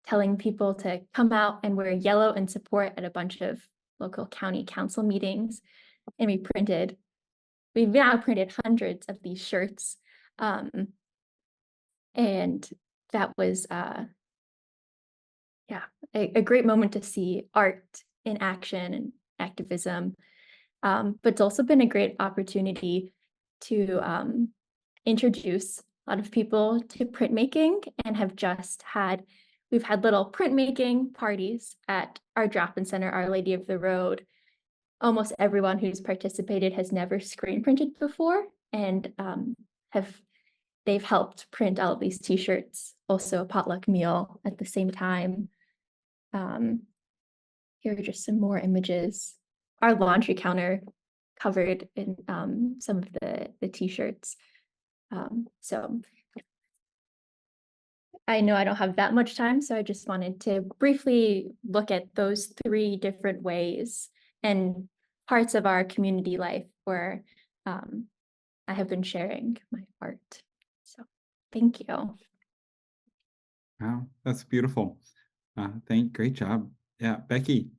telling people to come out and wear yellow in support at a bunch of local county council meetings. And we've now printed hundreds of these shirts. And that was, a great moment to see art in action and activism. But it's also been a great opportunity to introduce a lot of people to printmaking, and we've had little printmaking parties at our drop-in center, Our Lady of the Road. Almost everyone who's participated has never screen printed before, and they've helped print all of these t-shirts, also a potluck meal at the same time. Here are just some more images. Our laundry counter covered in some of the t-shirts. So I know I don't have that much time, so I just wanted to briefly look at those 3 different ways and parts of our community life where I have been sharing my art. So thank you. Wow, that's beautiful. Great job. Yeah, Becky.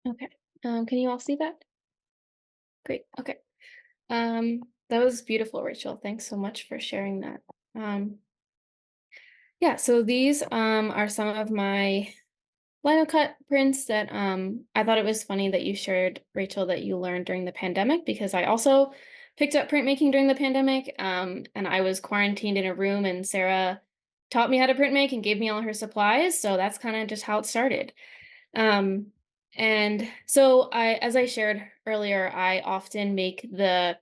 Okay. Can you all see that? Great. Okay. That was beautiful, Rachel. Thanks so much for sharing that. Yeah, so these are some of my linocut prints that I thought it was funny that you shared, Rachel, that you learned during the pandemic, because I also picked up printmaking during the pandemic, and I was quarantined in a room, and Sarah taught me how to printmake and gave me all her supplies. So that's kind of just how it started. And so as I shared earlier, I often make the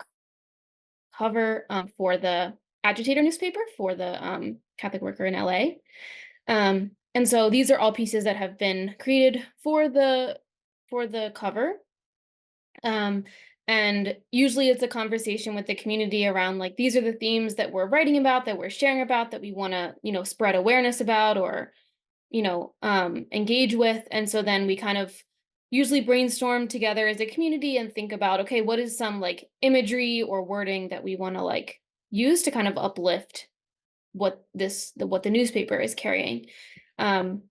cover for the Agitator newspaper for the Catholic Worker in LA. And so these are all pieces that have been created for the cover. And usually it's a conversation with the community around, like, these are the themes that we're writing about, that we're sharing about, that we want to, spread awareness about, or, engage with. And so then we kind of usually brainstorm together as a community and think about, okay, what is some like imagery or wording that we want to like use to kind of uplift what the newspaper is carrying. And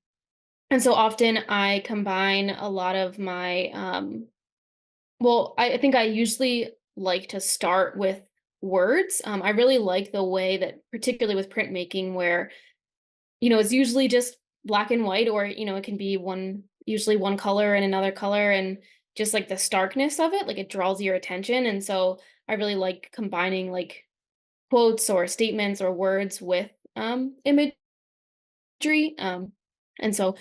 so often I combine a lot of my, I think I usually like to start with words. I really like the way that, particularly with printmaking, where, it's usually just black and white, or, it can be usually one color and another color, and just like the starkness of it, like it draws your attention. And so I really like combining like quotes or statements or words with imagery. And so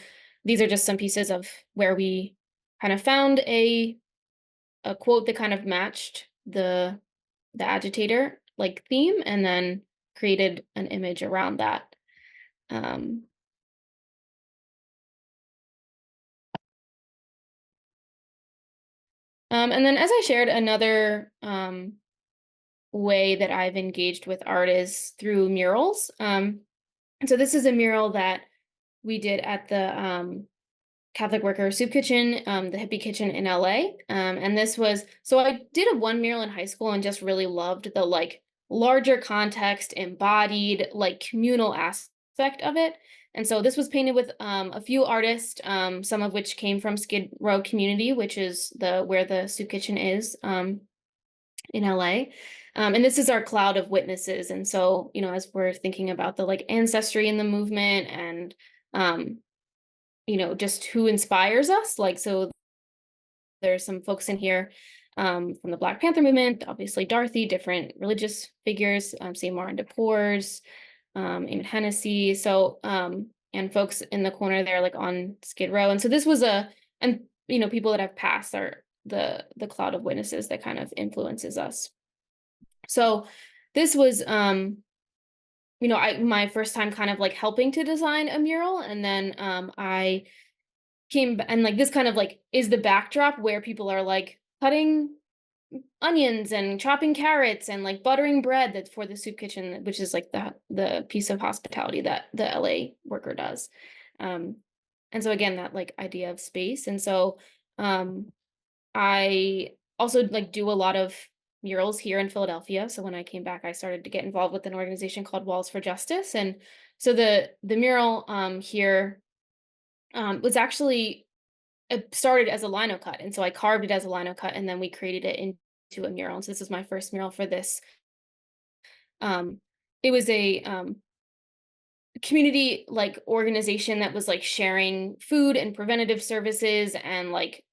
these are just some pieces of where we kind of found a quote that kind of matched the agitator like theme, and then created an image around that. And then, as I shared, another way that I've engaged with art is through murals. And so this is a mural that we did at the Catholic Worker Soup Kitchen, the Hippie Kitchen in LA. And this was, so I did one mural in high school and just really loved the like larger context, embodied, like communal aspect aspect of it. And so this was painted with a few artists, some of which came from Skid Row community, which is where the soup kitchen is in LA. And this is our cloud of witnesses. And so, you know, as we're thinking about the like ancestry in the movement and, you know, just who inspires us, like, so there's some folks in here from the Black Panther movement, obviously Dorothy, different religious figures, Seymour and DePores, Eamon Hennessy. So, and folks in the corner there, like on Skid Row. And so this was and, you know, people that have passed are the cloud of witnesses that kind of influences us. So this was, you know, my first time kind of like helping to design a mural. And then I came and like this kind of like is the backdrop where people are like cutting onions and chopping carrots and like buttering bread that's for the soup kitchen, which is like the piece of hospitality that the LA worker does. And so again, that like idea of space. And so I also like do a lot of murals here in Philadelphia. So when I came back, I started to get involved with an organization called Walls for Justice. And so the mural here was actually, it started as a linocut. And so I carved it as a linocut and then we created it into a mural. And so this is my first mural for this. It was a community like organization that was like sharing food and preventative services and like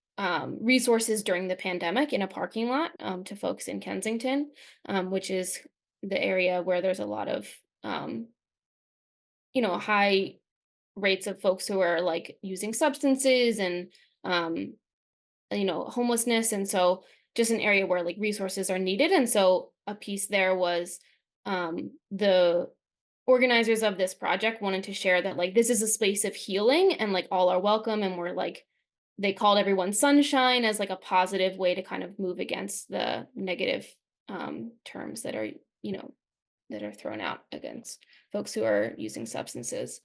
resources during the pandemic in a parking lot to folks in Kensington, which is the area where there's a lot of, you know, high rates of folks who are like using substances and, you know, homelessness. And so just an area where like resources are needed. And so a piece there was the organizers of this project wanted to share that like this is a space of healing and like all are welcome, and we're like, they called everyone sunshine as like a positive way to kind of move against the negative terms that are, you know, that are thrown out against folks who are using substances.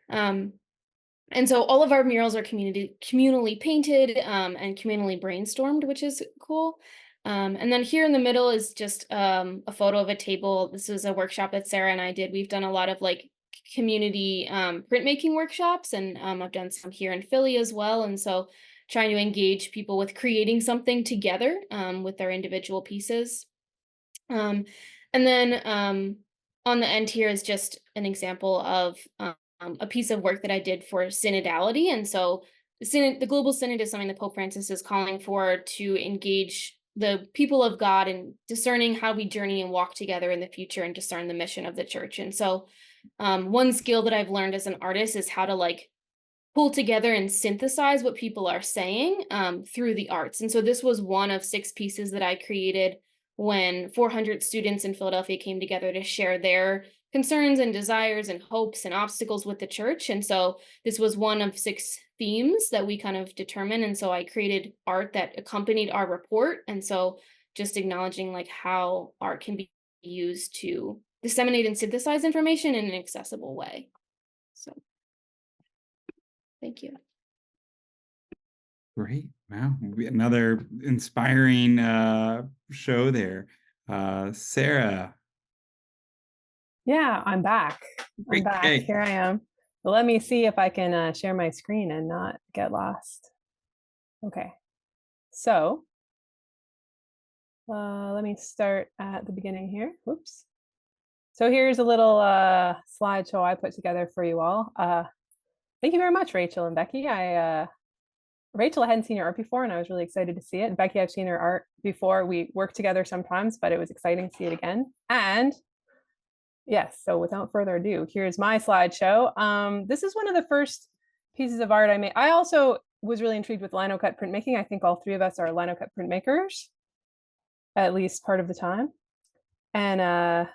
And so all of our murals are communally painted and communally brainstormed, which is cool. And then here in the middle is just a photo of a table. This was a workshop that Sarah and I did. We've done a lot of like community printmaking workshops, and I've done some here in Philly as well. And so trying to engage people with creating something together with their individual pieces. And then on the end here is just an example of a piece of work that I did for synodality. And so the global synod is something that Pope Francis is calling for to engage the people of God in discerning how we journey and walk together in the future and discern the mission of the church. And so one skill that I've learned as an artist is how to like pull together and synthesize what people are saying through the arts. And so this was one of 6 pieces that I created when 400 students in Philadelphia came together to share their concerns and desires and hopes and obstacles with the church. And so this was one of 6 themes that we kind of determined. And so I created art that accompanied our report. And so just acknowledging like how art can be used to disseminate and synthesize information in an accessible way. So thank you. Great. Wow. Another inspiring show there. Sarah. Yeah, I'm back. Great. I'm back. Hey. Here I am. Well, let me see if I can share my screen and not get lost. Okay. So let me start at the beginning here. Whoops. So here's a little slideshow I put together for you all. Thank you very much, Rachel and Becky. Rachel, I hadn't seen your art before, and I was really excited to see it. And Becky, I've seen her art before. We work together sometimes, but it was exciting to see it again. And yes, so without further ado, here's my slideshow. This is one of the first pieces of art I made. I also was really intrigued with linocut printmaking. I think all 3 of us are linocut printmakers, at least part of the time. And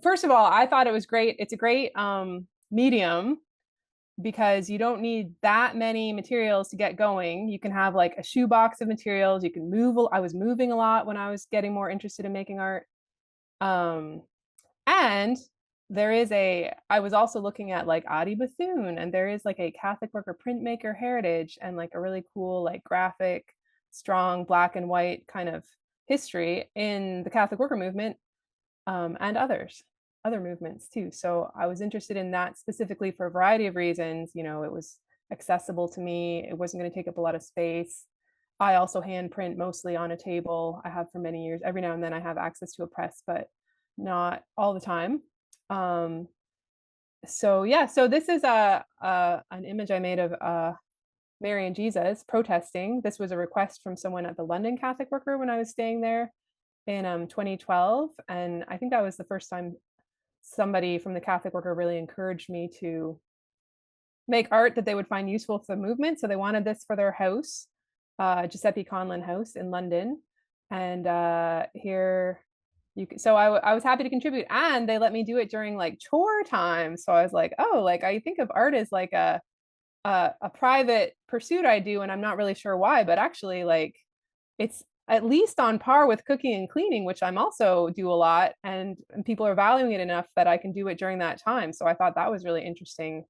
first of all, I thought it was great. It's a great medium because you don't need that many materials to get going. You can have like a shoebox of materials. You can move. I was moving a lot when I was getting more interested in making art. And there is I was also looking at like Ade Bethune, and there is like a Catholic worker printmaker heritage and like a really cool, like graphic, strong black and white kind of history in the Catholic worker movement and others. other movements too. So I was interested in that specifically for a variety of reasons. You know, it was accessible to me. It wasn't going to take up a lot of space. I also hand print mostly on a table. I have for many years. Every now and then I have access to a press, but not all the time. So yeah, so this is an image I made of Mary and Jesus protesting. This was a request from someone at the London Catholic Worker when I was staying there in 2012, and I think that was the first time somebody from the Catholic Worker really encouraged me to make art that they would find useful for the movement. So they wanted this for their house, Giuseppe Conlon House in London, and here so I was happy to contribute, and they let me do it during like chore time. So I was like, oh, like I think of art as like a private pursuit I do, and I'm not really sure why, but actually like it's at least on par with cooking and cleaning, which I'm also do a lot, and people are valuing it enough that I can do it during that time. So I thought that was really interesting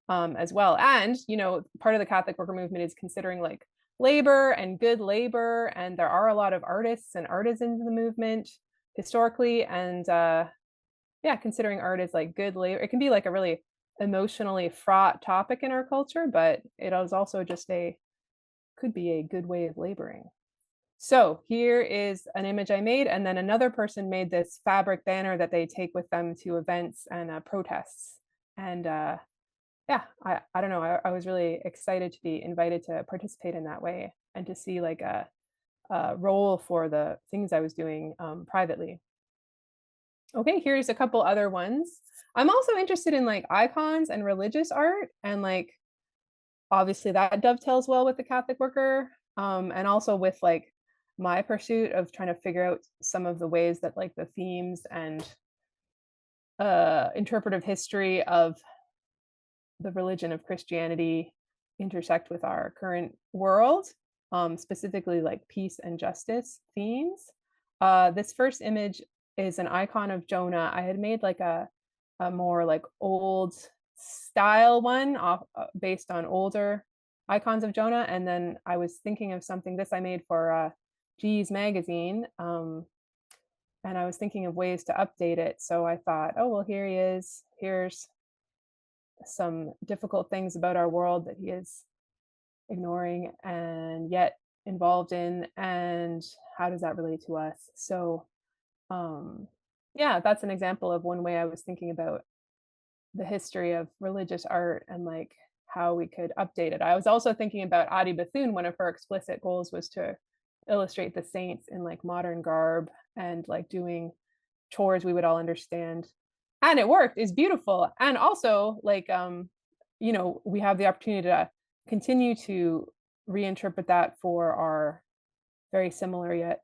as well. And you know, part of the Catholic Worker movement is considering like labor and good labor, and there are a lot of artists and artisans in the movement historically, and yeah, considering art as like good labor, it can be like a really emotionally fraught topic in our culture, but it is also just could be a good way of laboring. So here is an image I made, and then another person made this fabric banner that they take with them to events and protests. And yeah, I don't know, I was really excited to be invited to participate in that way and to see like a role for the things I was doing privately. Okay, here's a couple other ones. I'm also interested in like icons and religious art, and like obviously that dovetails well with the Catholic Worker, and also with like my pursuit of trying to figure out some of the ways that like the themes and interpretive history of the religion of Christianity intersect with our current world, specifically like peace and justice themes. This first image is an icon of Jonah. I had made like a more like old style one based on older icons of Jonah, and then I was thinking of something this I made for G's magazine, and I was thinking of ways to update it. So I thought, oh well, here he is. Here's some difficult things about our world that he is ignoring and yet involved in, and how does that relate to us? So yeah, that's an example of one way I was thinking about the history of religious art and like how we could update it. I was also thinking about Ade Bethune. One of her explicit goals was to illustrate the saints in like modern garb and like doing chores we would all understand, and it worked. It's beautiful. And also like you know, we have the opportunity to continue to reinterpret that for our very similar yet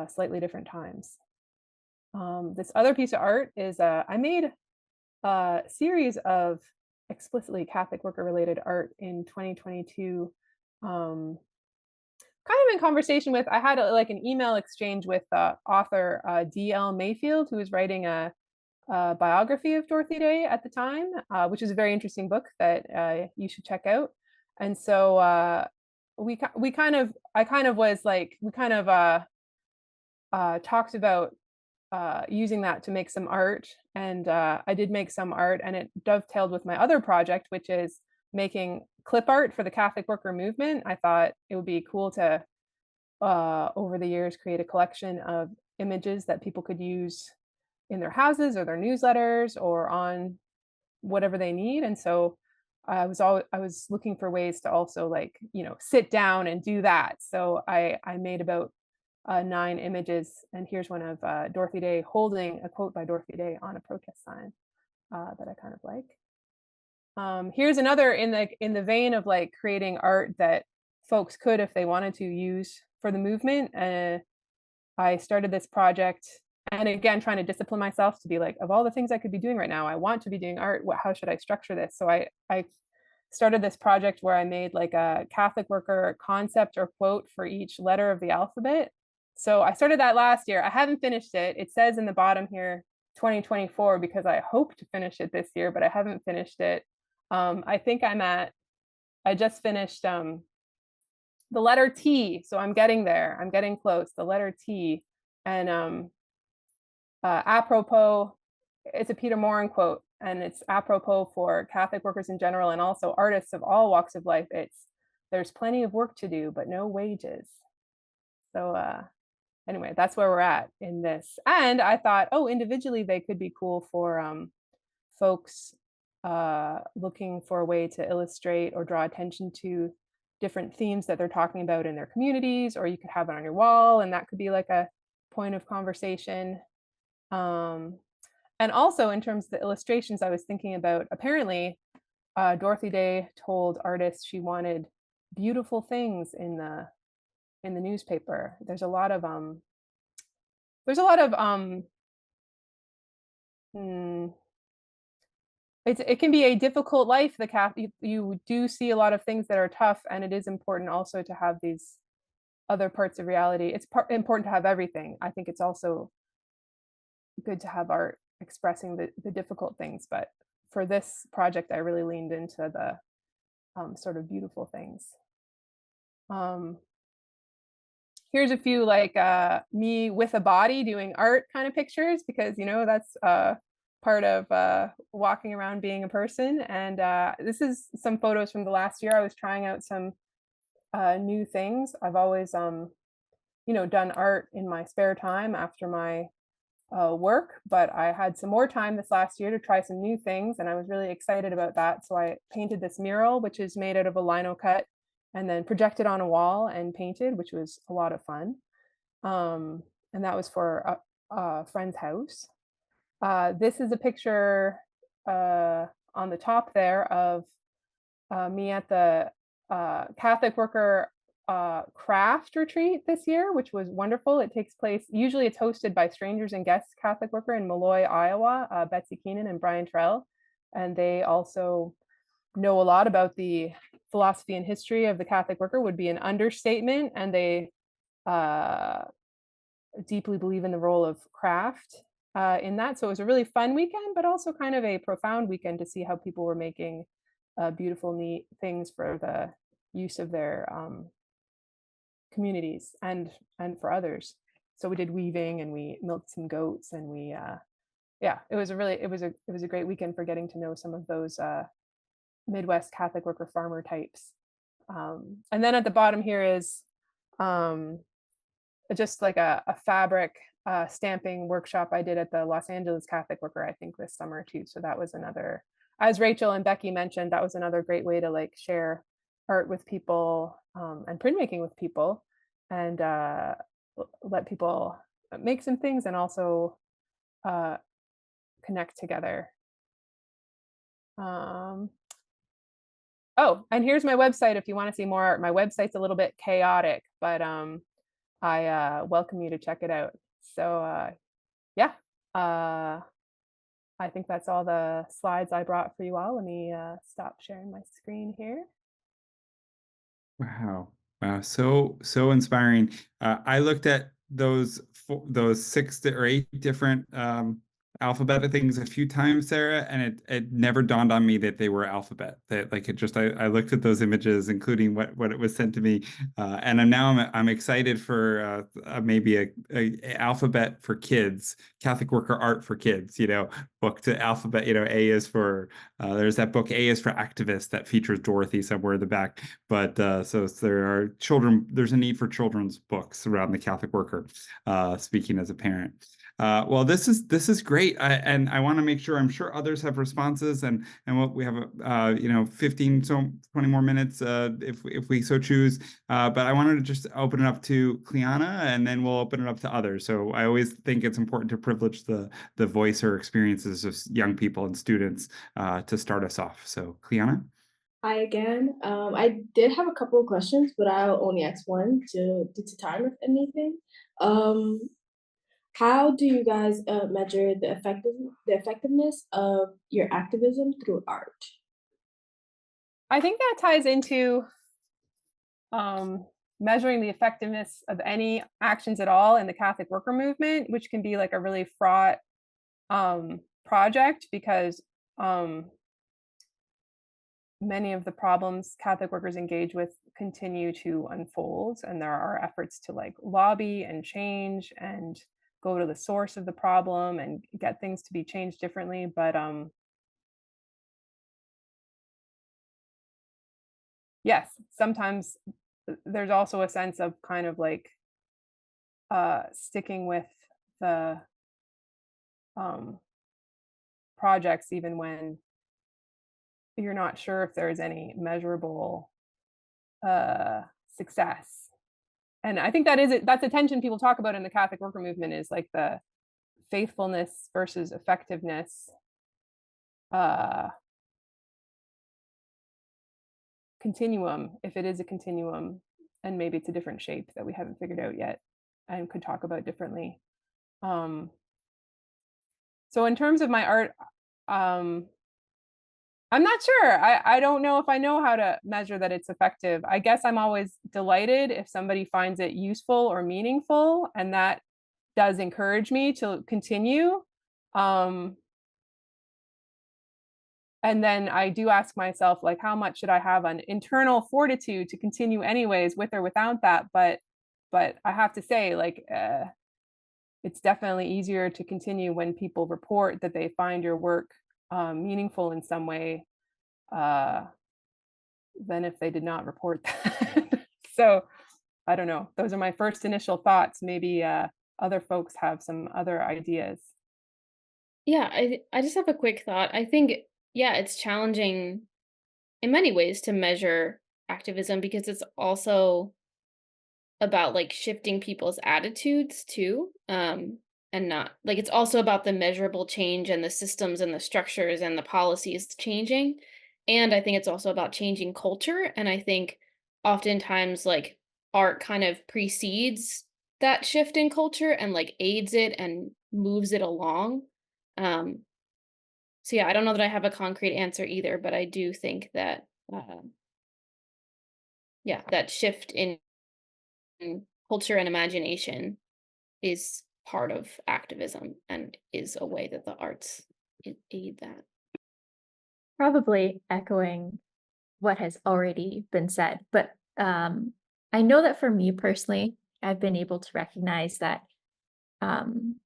slightly different times. This other piece of art is I made a series of explicitly Catholic Worker related art in 2022, kind of in conversation with, I had like an email exchange with author D.L. Mayfield, who was writing a biography of Dorothy Day at the time, which is a very interesting book that you should check out. And so I kind of was like, we kind of talked about using that to make some art, and I did make some art, and it dovetailed with my other project, which is making clip art for the Catholic Worker movement. I thought it would be cool to over the years create a collection of images that people could use in their houses or their newsletters or on whatever they need. And so I was looking for ways to also like, you know, sit down and do that. So I made about 9 images, and here's one of Dorothy Day holding a quote by Dorothy Day on a protest sign that I kind of like. Here's another in the vein of like creating art that folks could, if they wanted to, use for the movement. I started this project, and again, trying to discipline myself to be like, of all the things I could be doing right now, I want to be doing art. How should I structure this? So I started this project where I made like a Catholic Worker concept or quote for each letter of the alphabet. So I started that last year. I haven't finished it. It says in the bottom here 2024 because I hope to finish it this year, but I haven't finished it. I think I just finished the letter T. So I'm getting there. I'm getting close. The letter T. And apropos it's a Peter Moran quote, and it's apropos for Catholic workers in general and also artists of all walks of life. It's, there's plenty of work to do, but no wages. So anyway, that's where we're at in this. And I thought, oh, individually they could be cool for folks looking for a way to illustrate or draw attention to different themes that they're talking about in their communities, or you could have it on your wall, and that could be like a point of conversation. And also in terms of the illustrations, I was thinking about, apparently Dorothy Day told artists she wanted beautiful things in the newspaper. There's a lot of it can be a difficult life. You do see a lot of things that are tough, and it is important also to have these other parts of reality. It's important to have everything. I think it's also good to have art expressing the difficult things, but for this project I really leaned into the sort of beautiful things. Here's a few like me with a body doing art kind of pictures, because you know that's part of walking around being a person. And this is some photos from the last year. I was trying out some new things. I've always you know, done art in my spare time after my work, but I had some more time this last year to try some new things, and I was really excited about that. So I painted this mural, which is made out of a linocut and then projected on a wall and painted, which was a lot of fun. And that was for a friend's house. This is a picture on the top there of me at the Catholic worker craft retreat this year, which was wonderful. It takes place, usually it's hosted by Strangers and Guests Catholic Worker in Malloy, Iowa, Betsy Keenan and Brian Trell. And they also know a lot about the philosophy and history of the Catholic worker, would be an understatement. And they deeply believe in the role of craft in that. So it was a really fun weekend, but also kind of a profound weekend to see how people were making beautiful, neat things for the use of their communities and for others. So we did weaving and we milked some goats, and we yeah, it was a great weekend for getting to know some of those Midwest Catholic worker farmer types. And then at the bottom here is just like a fabric stamping workshop I did at the Los Angeles Catholic Worker, I think this summer too. So that was another, as Rachel and Becky mentioned, that was another great way to like share art with people and printmaking with people, and let people make some things and also connect together. Oh, and here's my website if you want to see more art. My website's a little bit chaotic, but I welcome you to check it out. So yeah, I think that's all the slides I brought for you all. Let me stop sharing my screen here. Wow. Wow. So inspiring. I looked at those 6 or 8 different alphabet things a few times, Sarah, and it never dawned on me that they were alphabet. That like it just I looked at those images, including what it was sent to me, and I'm excited for maybe a alphabet for kids, Catholic worker art for kids. You know, book to alphabet. You know, A is for there's that book A is for Activist that features Dorothy somewhere in the back. But so there are children. There's a need for children's books around the Catholic worker. Speaking as a parent. Well, this is great, and I want to make sure. I'm sure others have responses, and what we have, 15 so 20 more minutes, if we so choose. But I wanted to just open it up to Cleanna, and then we'll open it up to others. So I always think it's important to privilege the voice or experiences of young people and students to start us off. So Cleanna. Hi again. I did have a couple of questions, but I'll only ask one due to time, if anything. How do you guys measure the effectiveness of your activism through art? I think that ties into measuring the effectiveness of any actions at all in the Catholic worker movement, which can be like a really fraught project, because many of the problems Catholic workers engage with continue to unfold, and there are efforts to like lobby and change and go to the source of the problem and get things to be changed differently. But yes, sometimes there's also a sense of kind of like sticking with the projects even when you're not sure if there's any measurable success. And I think that's a tension people talk about in the Catholic worker movement, is like the faithfulness versus effectiveness continuum, if it is a continuum, and maybe it's a different shape that we haven't figured out yet and could talk about differently. So in terms of my art, I'm not sure. I don't know if I know how to measure that it's effective. I guess I'm always delighted if somebody finds it useful or meaningful, and that does encourage me to continue. And then I do ask myself, like, how much should I have an internal fortitude to continue anyways, with or without that? But I have to say, like, it's definitely easier to continue when people report that they find your work meaningful in some way than if they did not report that. So I don't know. Those are my first initial thoughts. Maybe other folks have some other ideas. Yeah, I just have a quick thought. I think, yeah, it's challenging in many ways to measure activism, because it's also about like shifting people's attitudes too. And not like, it's also about the measurable change and the systems and the structures and the policies changing. And I think it's also about changing culture. And I think oftentimes like art kind of precedes that shift in culture and like aids it and moves it along. So yeah, I don't know that I have a concrete answer either, but I do think that yeah, that shift in culture and imagination is part of activism and is a way that the arts aid that. Probably echoing what has already been said, but I know that for me personally, I've been able to recognize that when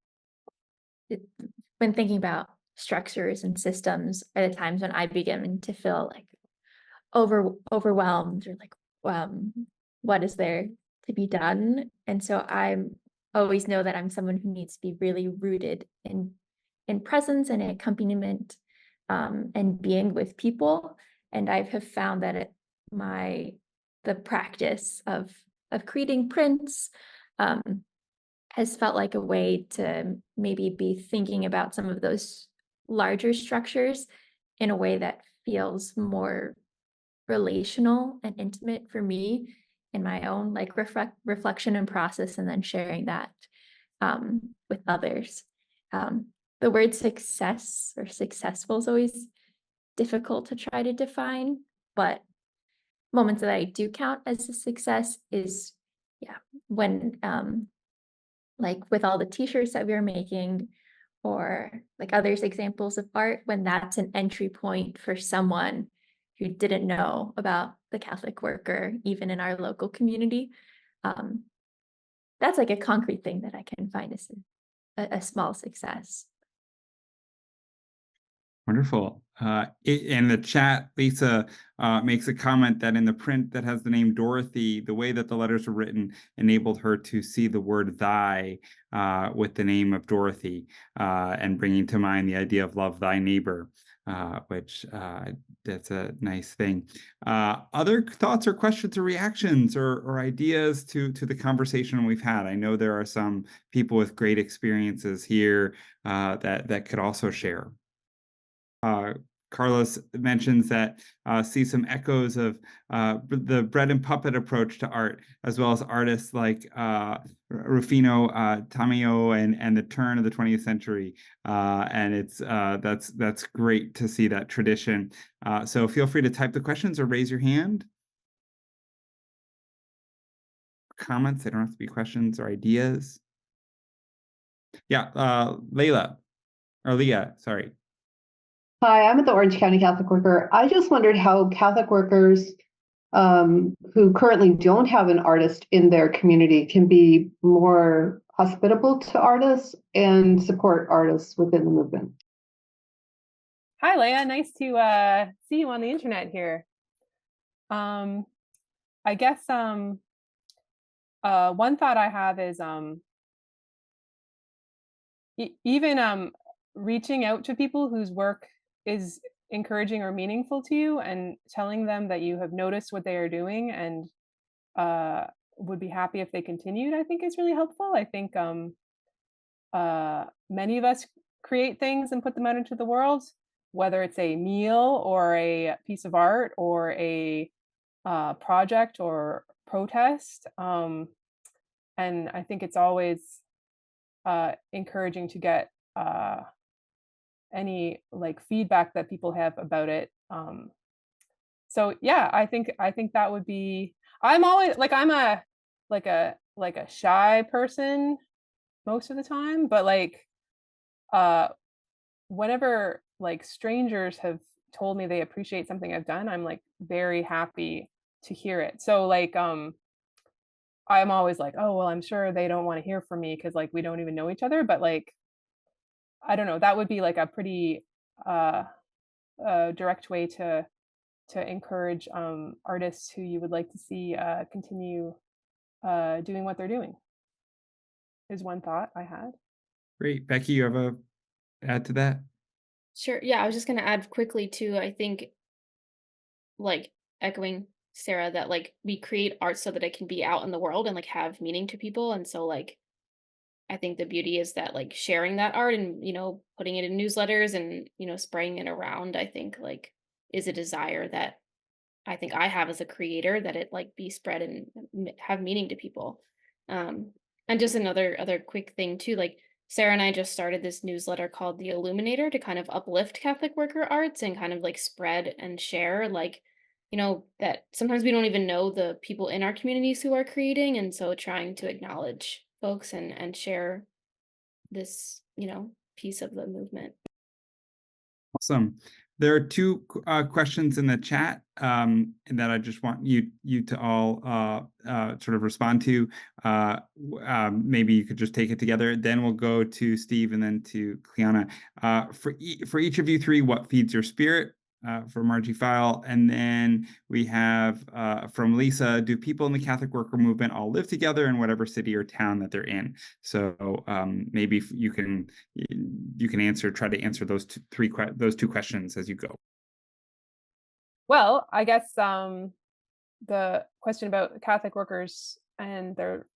thinking about structures and systems are the times when I begin to feel like overwhelmed, or like what is there to be done. And so I always know that I'm someone who needs to be really rooted in presence and accompaniment, and being with people. And I have found that the practice of creating prints has felt like a way to maybe be thinking about some of those larger structures in a way that feels more relational and intimate for me in my own like reflection and process, and then sharing that with others. The word success or successful is always difficult to try to define, but moments that I do count as a success is, yeah, when like with all the t-shirts that we were making, or like others examples of art, when that's an entry point for someone who didn't know about the Catholic worker, even in our local community. That's like a concrete thing that I can find as a small success. Wonderful. In the chat, Lisa makes a comment that in the print that has the name Dorothy, the way that the letters were written enabled her to see the word thy with the name of Dorothy, and bringing to mind the idea of love thy neighbor, which that's a nice thing. Other thoughts or questions or reactions or ideas to the conversation we've had? I know there are some people with great experiences here that could also share. Carlos mentions that see some echoes of the bread and puppet approach to art, as well as artists like Rufino Tamayo and the turn of the 20th century. And it's that's great to see that tradition. So feel free to type the questions or raise your hand. Comments, they don't have to be questions or ideas. Yeah, Leah, sorry. Hi, I'm at the Orange County Catholic Worker. I just wondered how Catholic workers who currently don't have an artist in their community can be more hospitable to artists and support artists within the movement. Hi, Leah. Nice to see you on the internet here. I guess one thought I have is even reaching out to people whose work is encouraging or meaningful to you and telling them that you have noticed what they are doing and would be happy if they continued, I think is really helpful. I think many of us create things and put them out into the world, whether it's a meal or a piece of art or a project or protest. And I think it's always encouraging to get any like feedback that people have about it. So yeah, I think that would be. I'm always like I'm a like a shy person most of the time, but like whenever like strangers have told me they appreciate something I've done, I'm like very happy to hear it. So like I'm always like, oh well, I'm sure they don't want to hear from me because like we don't even know each other, but like I don't know, that would be like a pretty direct way to encourage artists who you would like to see continue doing what they're doing. Is one thought I had. Great. Becky, you have a add to that? Sure. Yeah, I was just gonna add quickly too. I think, like, echoing Sarah, that like we create art so that it can be out in the world and like have meaning to people. And so like I think the beauty is that like sharing that art and putting it in newsletters and spraying it around, I think like is a desire that I think I have as a creator, that it like be spread and have meaning to people. And just another other quick thing too, like Sarah and I just started this newsletter called The Illuminator to kind of uplift Catholic worker arts and kind of like spread and share like, that sometimes we don't even know the people in our communities who are creating. And so trying to acknowledge folks and share this, piece of the movement. Awesome. There are two questions in the chat that I just want you to all sort of respond to. Maybe you could just take it together. Then we'll go to Steve and then to Cleanna. For each of you three, what feeds your spirit? For Margie File. And then we have from Lisa, do people in the Catholic worker movement all live together in whatever city or town that they're in? So maybe you can try to answer those two questions as you go. Well, I guess the question about Catholic workers and their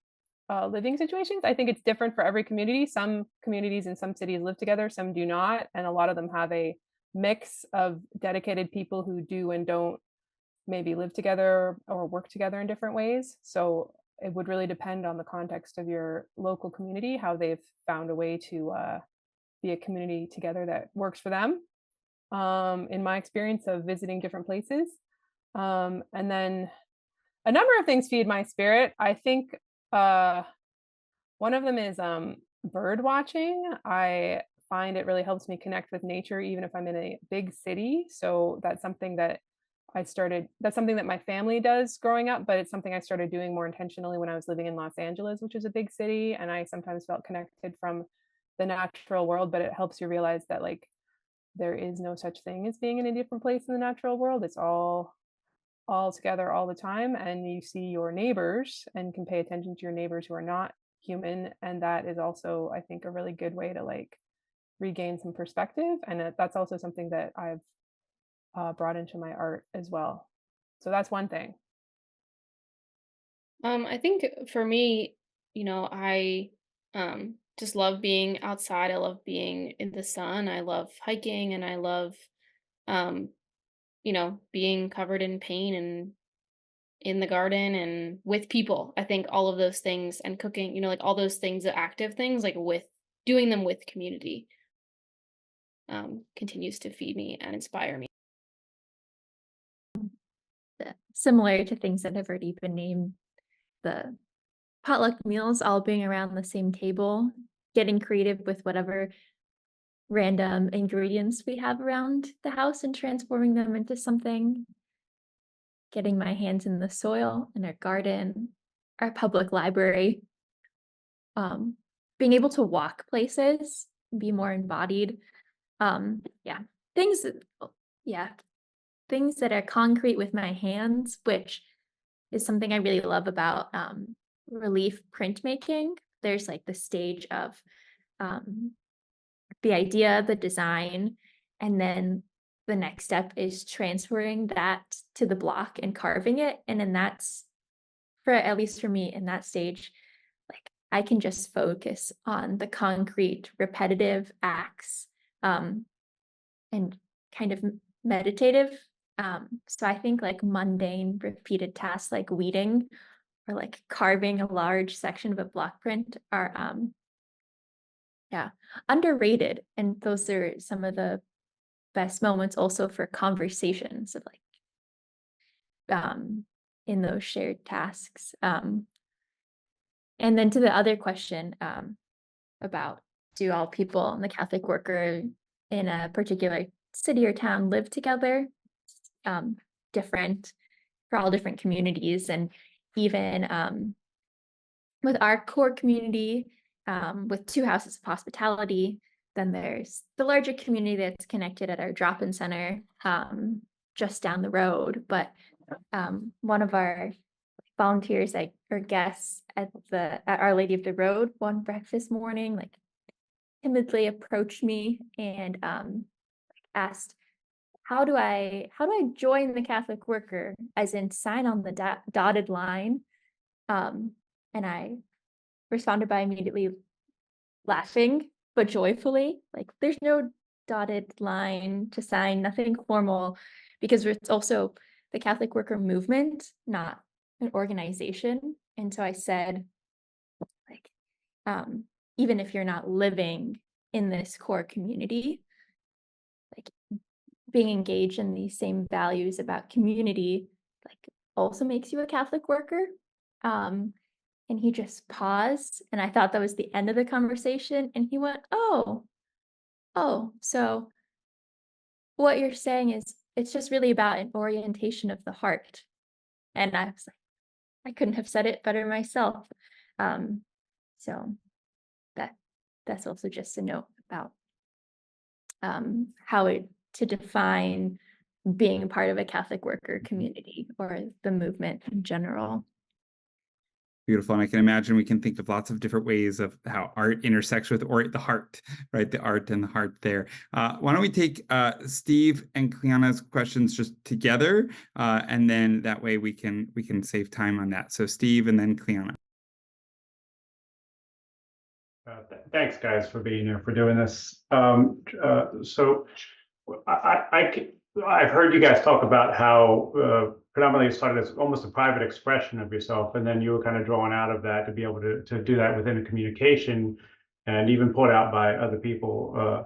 living situations, I think it's different for every community. Some communities in some cities live together, some do not, and a lot of them have a mix of dedicated people who do and don't maybe live together or work together in different ways. So it would really depend on the context of your local community, how they've found a way to be a community together that works for them. In my experience of visiting different places. And then a number of things feed my spirit. I think one of them is bird watching. I find it really helps me connect with nature, even if I'm in a big city. So that's something that that's something that my family does growing up, but it's something I started doing more intentionally when I was living in Los Angeles, which is a big city. And I sometimes felt connected from the natural world, but it helps you realize that like there is no such thing as being in a different place in the natural world. It's all together all the time. And you see your neighbors and can pay attention to your neighbors who are not human. And that is also, I think, a really good way to like regain some perspective. And that's also something that I've brought into my art as well. So that's one thing. I think for me, I just love being outside. I love being in the sun. I love hiking and I love being covered in paint and in the garden and with people. I think all of those things, and cooking, like all those things, the active things, like with doing them with community, continues to feed me and inspire me. Similar to things that have already been named, the potluck meals, all being around the same table, getting creative with whatever random ingredients we have around the house and transforming them into something, getting my hands in the soil in our garden, our public library, being able to walk places, be more embodied. Yeah, things, yeah, things that are concrete with my hands, which is something I really love about relief printmaking. There's like the stage of the idea, the design, and then the next step is transferring that to the block and carving it. And then that's, for at least for me in that stage, like I can just focus on the concrete repetitive acts and kind of meditative. So I think like mundane repeated tasks like weeding or like carving a large section of a block print are underrated. And those are some of the best moments also for conversations of like in those shared tasks. And then to the other question about, do all people in the Catholic worker in a particular city or town live together? Different for all different communities. And even with our core community, with 2 houses of hospitality, then there's the larger community that's connected at our drop-in center just down the road. But one of our volunteers or guests at Our Lady of the Road one breakfast morning, like timidly approached me and asked, how do I join the Catholic worker, as in sign on the dotted line? And I responded by immediately laughing, but joyfully, like there's no dotted line to sign, nothing formal, because it's also the Catholic worker movement, not an organization. And so I said, like, even if you're not living in this core community, like being engaged in these same values about community, like also makes you a Catholic worker. And he just paused, and I thought that was the end of the conversation. And he went, oh, so what you're saying is it's just really about an orientation of the heart. And I was like, I couldn't have said it better myself. So that's also just a note about how to define being part of a Catholic worker community or the movement in general. Beautiful. And I can imagine we can think of lots of different ways of how art intersects with the heart, right? The art and the heart there. Why don't we take Steve and Cleonna's questions just together, and then that way we can save time on that. So Steve and then Cleonna. Thanks, guys, for being here, for doing this. So I've heard you guys talk about how predominantly it started as almost a private expression of yourself, and then you were kind of drawn out of that to be able to do that within a communication and even put out by other people.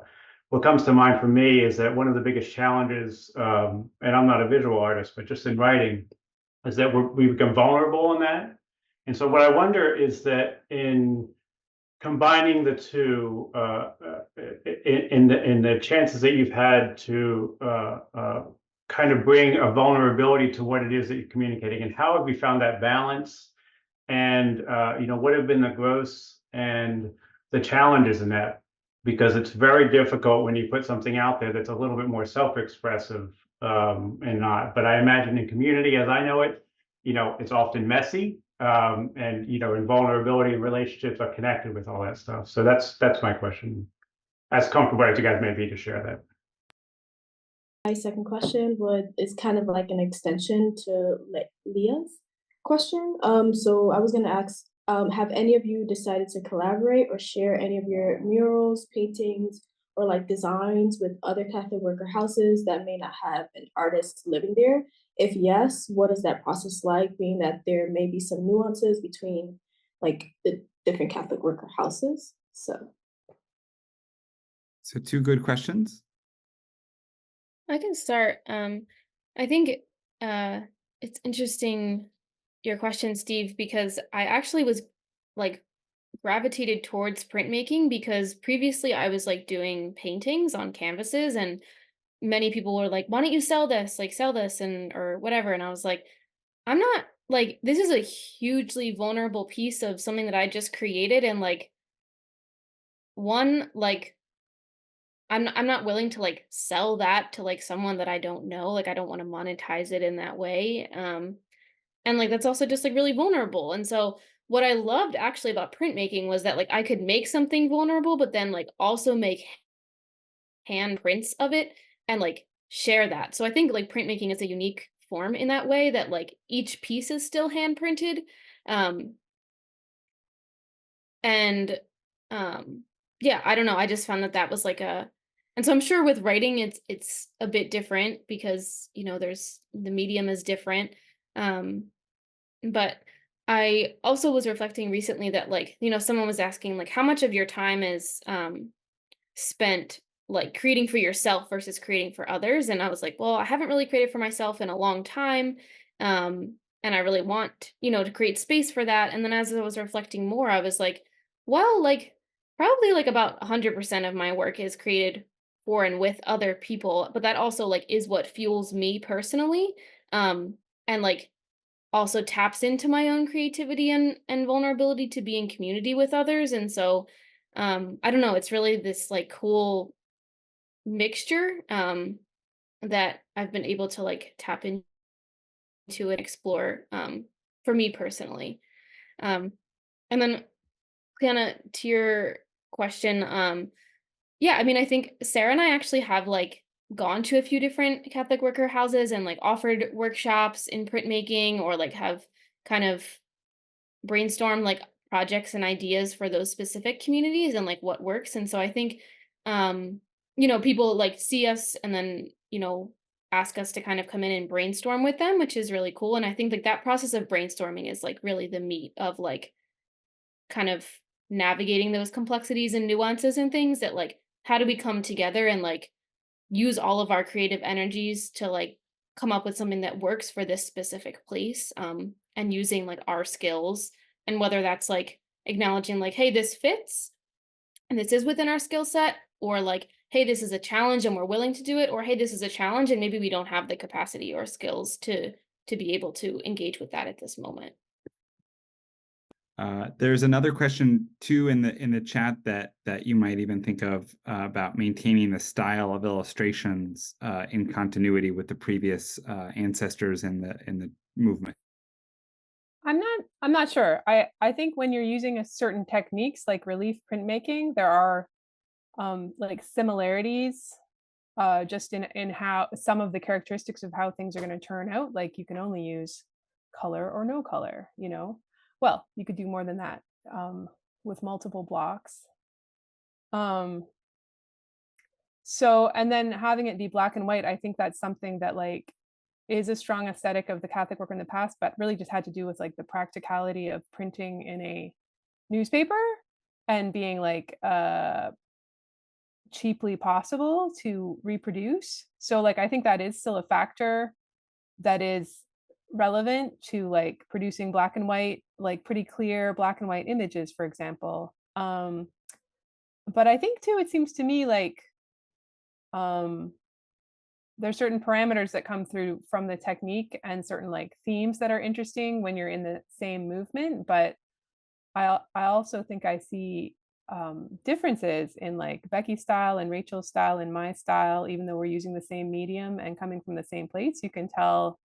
What comes to mind for me is that one of the biggest challenges, and I'm not a visual artist, but just in writing, is that we become vulnerable in that. And so what I wonder is that in combining the two, in the chances that you've had to kind of bring a vulnerability to what it is that you're communicating, and how have you found that balance? And what have been the growths and the challenges in that? Because it's very difficult when you put something out there that's a little bit more self-expressive and not. But I imagine in community, as I know it, it's often messy. And vulnerability and relationships are connected with all that stuff. So that's my question. As comfortable as you guys may be to share that. My second question is kind of like an extension to Leah's question. So I was going to ask, have any of you decided to collaborate or share any of your murals, paintings, or like designs with other Catholic worker houses that may not have an artist living there? If yes, what is that process like, being that there may be some nuances between like the different Catholic worker houses? So 2 good questions. I can start. I think it's interesting, your question, Steve, because I actually was like gravitated towards printmaking because previously I was like doing paintings on canvases, and many people were like, why don't you sell this, and or whatever. And I was like, I'm not, like, this is a hugely vulnerable piece of something that I just created, and like one, like, I'm not willing to like sell that to like someone that I don't know. Like, I don't want to monetize it in that way. And like that's also just like really vulnerable. And so what I loved actually about printmaking was that like I could make something vulnerable, but then like also make handprints of it and like share that. So I think like printmaking is a unique form in that way, that like each piece is still hand printed. Um and yeah, I don't know, I just found that that was like a, and so I'm sure with writing it's a bit different because, you know, there's the medium is different. Um but I also was reflecting recently that like, you know, someone was asking like how much of your time is spent like creating for yourself versus creating for others. And I was like, well, I haven't really created for myself in a long time. And I really want, you know, to create space for that. And then as I was reflecting more, I was like, well, like probably like about 100% of my work is created for and with other people, but that also like is what fuels me personally. And like also taps into my own creativity and vulnerability to be in community with others. And so I don't know, it's really this like cool mixture that I've been able to like tap into and explore for me personally. Um and then kind of to your question, yeah, I mean, I think Sarah and I actually have like gone to a few different Catholic worker houses and like offered workshops in printmaking, or like have kind of brainstorm like projects and ideas for those specific communities and like what works. And so I think you know, people like see us and then, you know, ask us to kind of come in and brainstorm with them, which is really cool. And I think like that process of brainstorming is like really the meat of like kind of navigating those complexities and nuances and things, that like how do we come together and like use all of our creative energies to like come up with something that works for this specific place, and using like our skills, and whether that's like acknowledging like, hey, this fits and this is within our skill set, or like, hey, this is a challenge and we're willing to do it, or hey, this is a challenge and maybe we don't have the capacity or skills to be able to engage with that at this moment. There's another question too in the chat that you might even think of about maintaining the style of illustrations in continuity with the previous ancestors in the movement. I'm not sure. I think when you're using a certain techniques like relief printmaking, there are like similarities just in how some of the characteristics of how things are going to turn out. Like you can only use color or no color, you know. Well, you could do more than that with multiple blocks. So, and then having it be black and white, I think that's something that like is a strong aesthetic of the Catholic work in the past, but really just had to do with like the practicality of printing in a newspaper and being like cheaply possible to reproduce. So like I think that is still a factor that is relevant to like producing black and white, like pretty clear black and white images, for example. But I think too, it seems to me like there's certain parameters that come through from the technique and certain like themes that are interesting when you're in the same movement. But I also think I see differences in like Becky's style and Rachel's style and my style, even though we're using the same medium and coming from the same place. You can tell.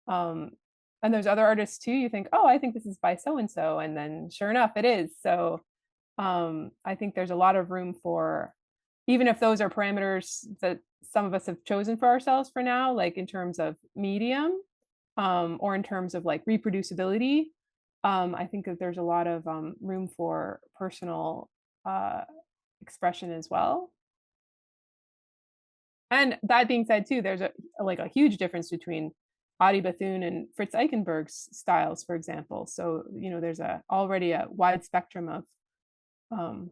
And there's other artists too. You think, oh, I think this is by so and so, and then sure enough, it is. So I think there's a lot of room for, even if those are parameters that some of us have chosen for ourselves for now, like in terms of medium or in terms of like reproducibility. I think that there's a lot of room for personal expression as well. And that being said, too, there's like a huge difference between Ade Bethune and Fritz Eichenberg's styles, for example. So you know, there's already a wide spectrum of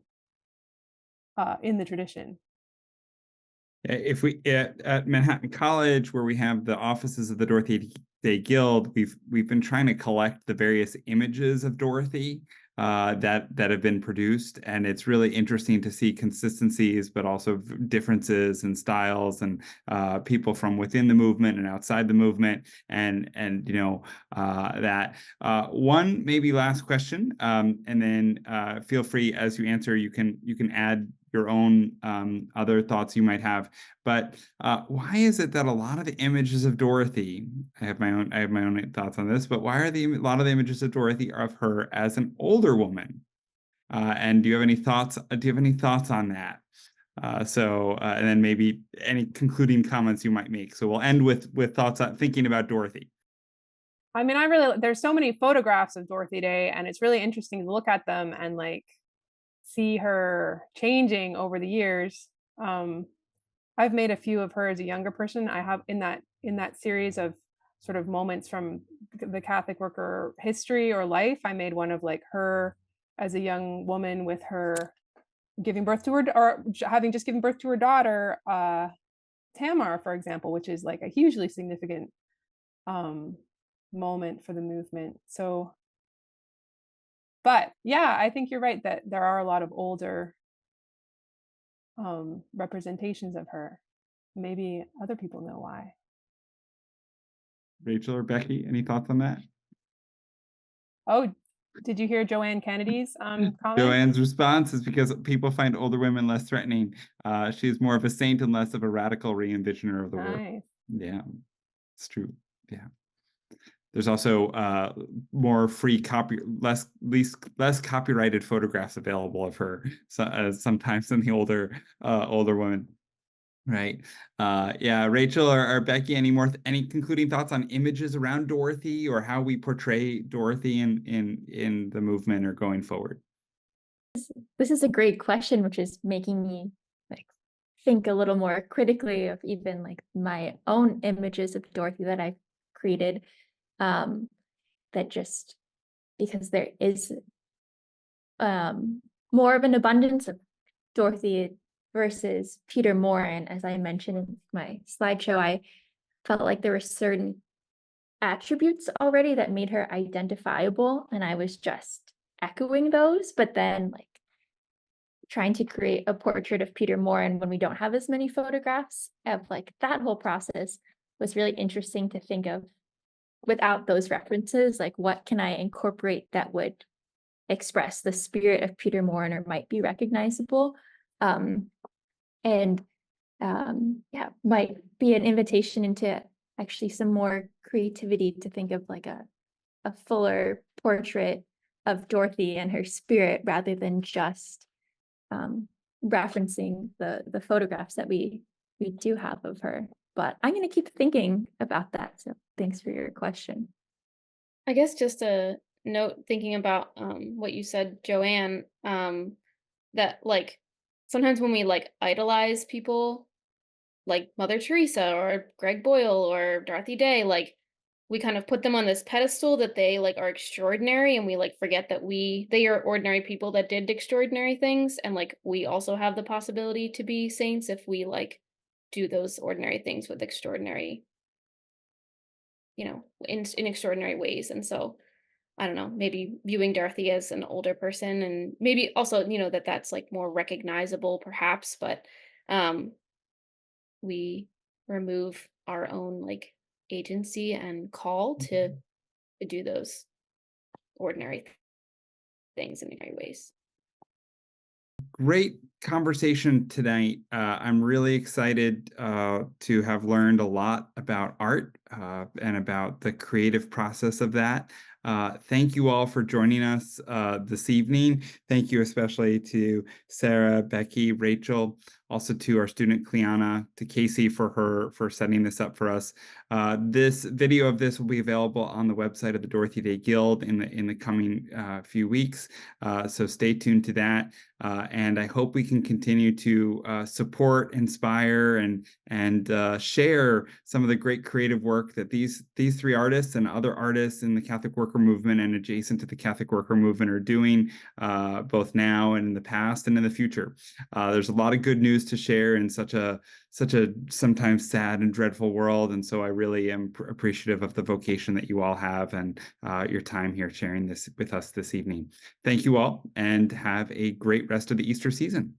in the tradition. If we at Manhattan College, where we have the offices of the Dorothy Day Guild, we've been trying to collect the various images of Dorothy that have been produced, and it's really interesting to see consistencies, but also differences in styles and people from within the movement and outside the movement, and that one maybe last question, and then feel free as you answer, you can add your own other thoughts you might have. But why is it that a lot of the images of Dorothy, I have my own thoughts on this, but why are a lot of the images of Dorothy are of her as an older woman? And do you have any thoughts? On that? And then maybe any concluding comments you might make. So we'll end with thoughts on thinking about Dorothy. I mean, there's so many photographs of Dorothy Day, and it's really interesting to look at them and like see her changing over the years. I've made a few of her as a younger person. I have in that series of sort of moments from the Catholic worker history or life. I made one of like her as a young woman with her giving birth to her, or having just given birth to her daughter, Tamar, for example, which is like a hugely significant moment for the movement. So, but yeah, I think you're right that there are a lot of older representations of her. Maybe other people know why. Rachel or Becky, any thoughts on that? Oh, did you hear Joanne Kennedy's comment? Joanne's response is because people find older women less threatening. She's more of a saint and less of a radical re-envisioner of the work. Yeah, it's true. Yeah. There's also more free less copyrighted photographs available of her sometimes than the older woman. Right. Yeah, Rachel or Becky, any concluding thoughts on images around Dorothy or how we portray Dorothy in the movement or going forward? This is a great question, which is making me like think a little more critically of even like my own images of Dorothy that I've created. That just because there is more of an abundance of Dorothy versus Peter Moore, and as I mentioned in my slideshow, I felt like there were certain attributes already that made her identifiable, and I was just echoing those, but then like trying to create a portrait of Peter Moore, and when we don't have as many photographs of like that whole process was really interesting to think of without those references, like what can I incorporate that would express the spirit of Peter Moore or might be recognizable. Might be an invitation into actually some more creativity to think of like a fuller portrait of Dorothy and her spirit rather than just referencing the photographs that we do have of her. But I'm going to keep thinking about that. So thanks for your question. I guess just a note thinking about what you said, Joanne, that like sometimes when we like idolize people like Mother Teresa or Greg Boyle or Dorothy Day, like we kind of put them on this pedestal that they like are extraordinary, and we like forget that they are ordinary people that did extraordinary things, and like we also have the possibility to be saints if we like do those ordinary things with extraordinary, in extraordinary ways. And so I don't know, maybe viewing Dorothy as an older person, and maybe also, that's like more recognizable perhaps, but we remove our own like agency and call to do those ordinary things in ordinary ways. Great conversation tonight. I'm really excited to have learned a lot about art and about the creative process of that. Thank you all for joining us this evening. Thank you especially to Sarah, Becky, Rachel, also to our student Cleanna, to Casey for setting this up for us. This video of this will be available on the website of the Dorothy Day Guild in the coming few weeks. So stay tuned to that. And I hope we can continue to support, inspire, and share some of the great creative work that these three artists and other artists in the Catholic worker movement and adjacent to the Catholic worker movement are doing, both now and in the past and in the future. There's a lot of good news news to share in such a sometimes sad and dreadful world. And so I really am appreciative of the vocation that you all have and your time here sharing this with us this evening. Thank you all, and have a great rest of the Easter season.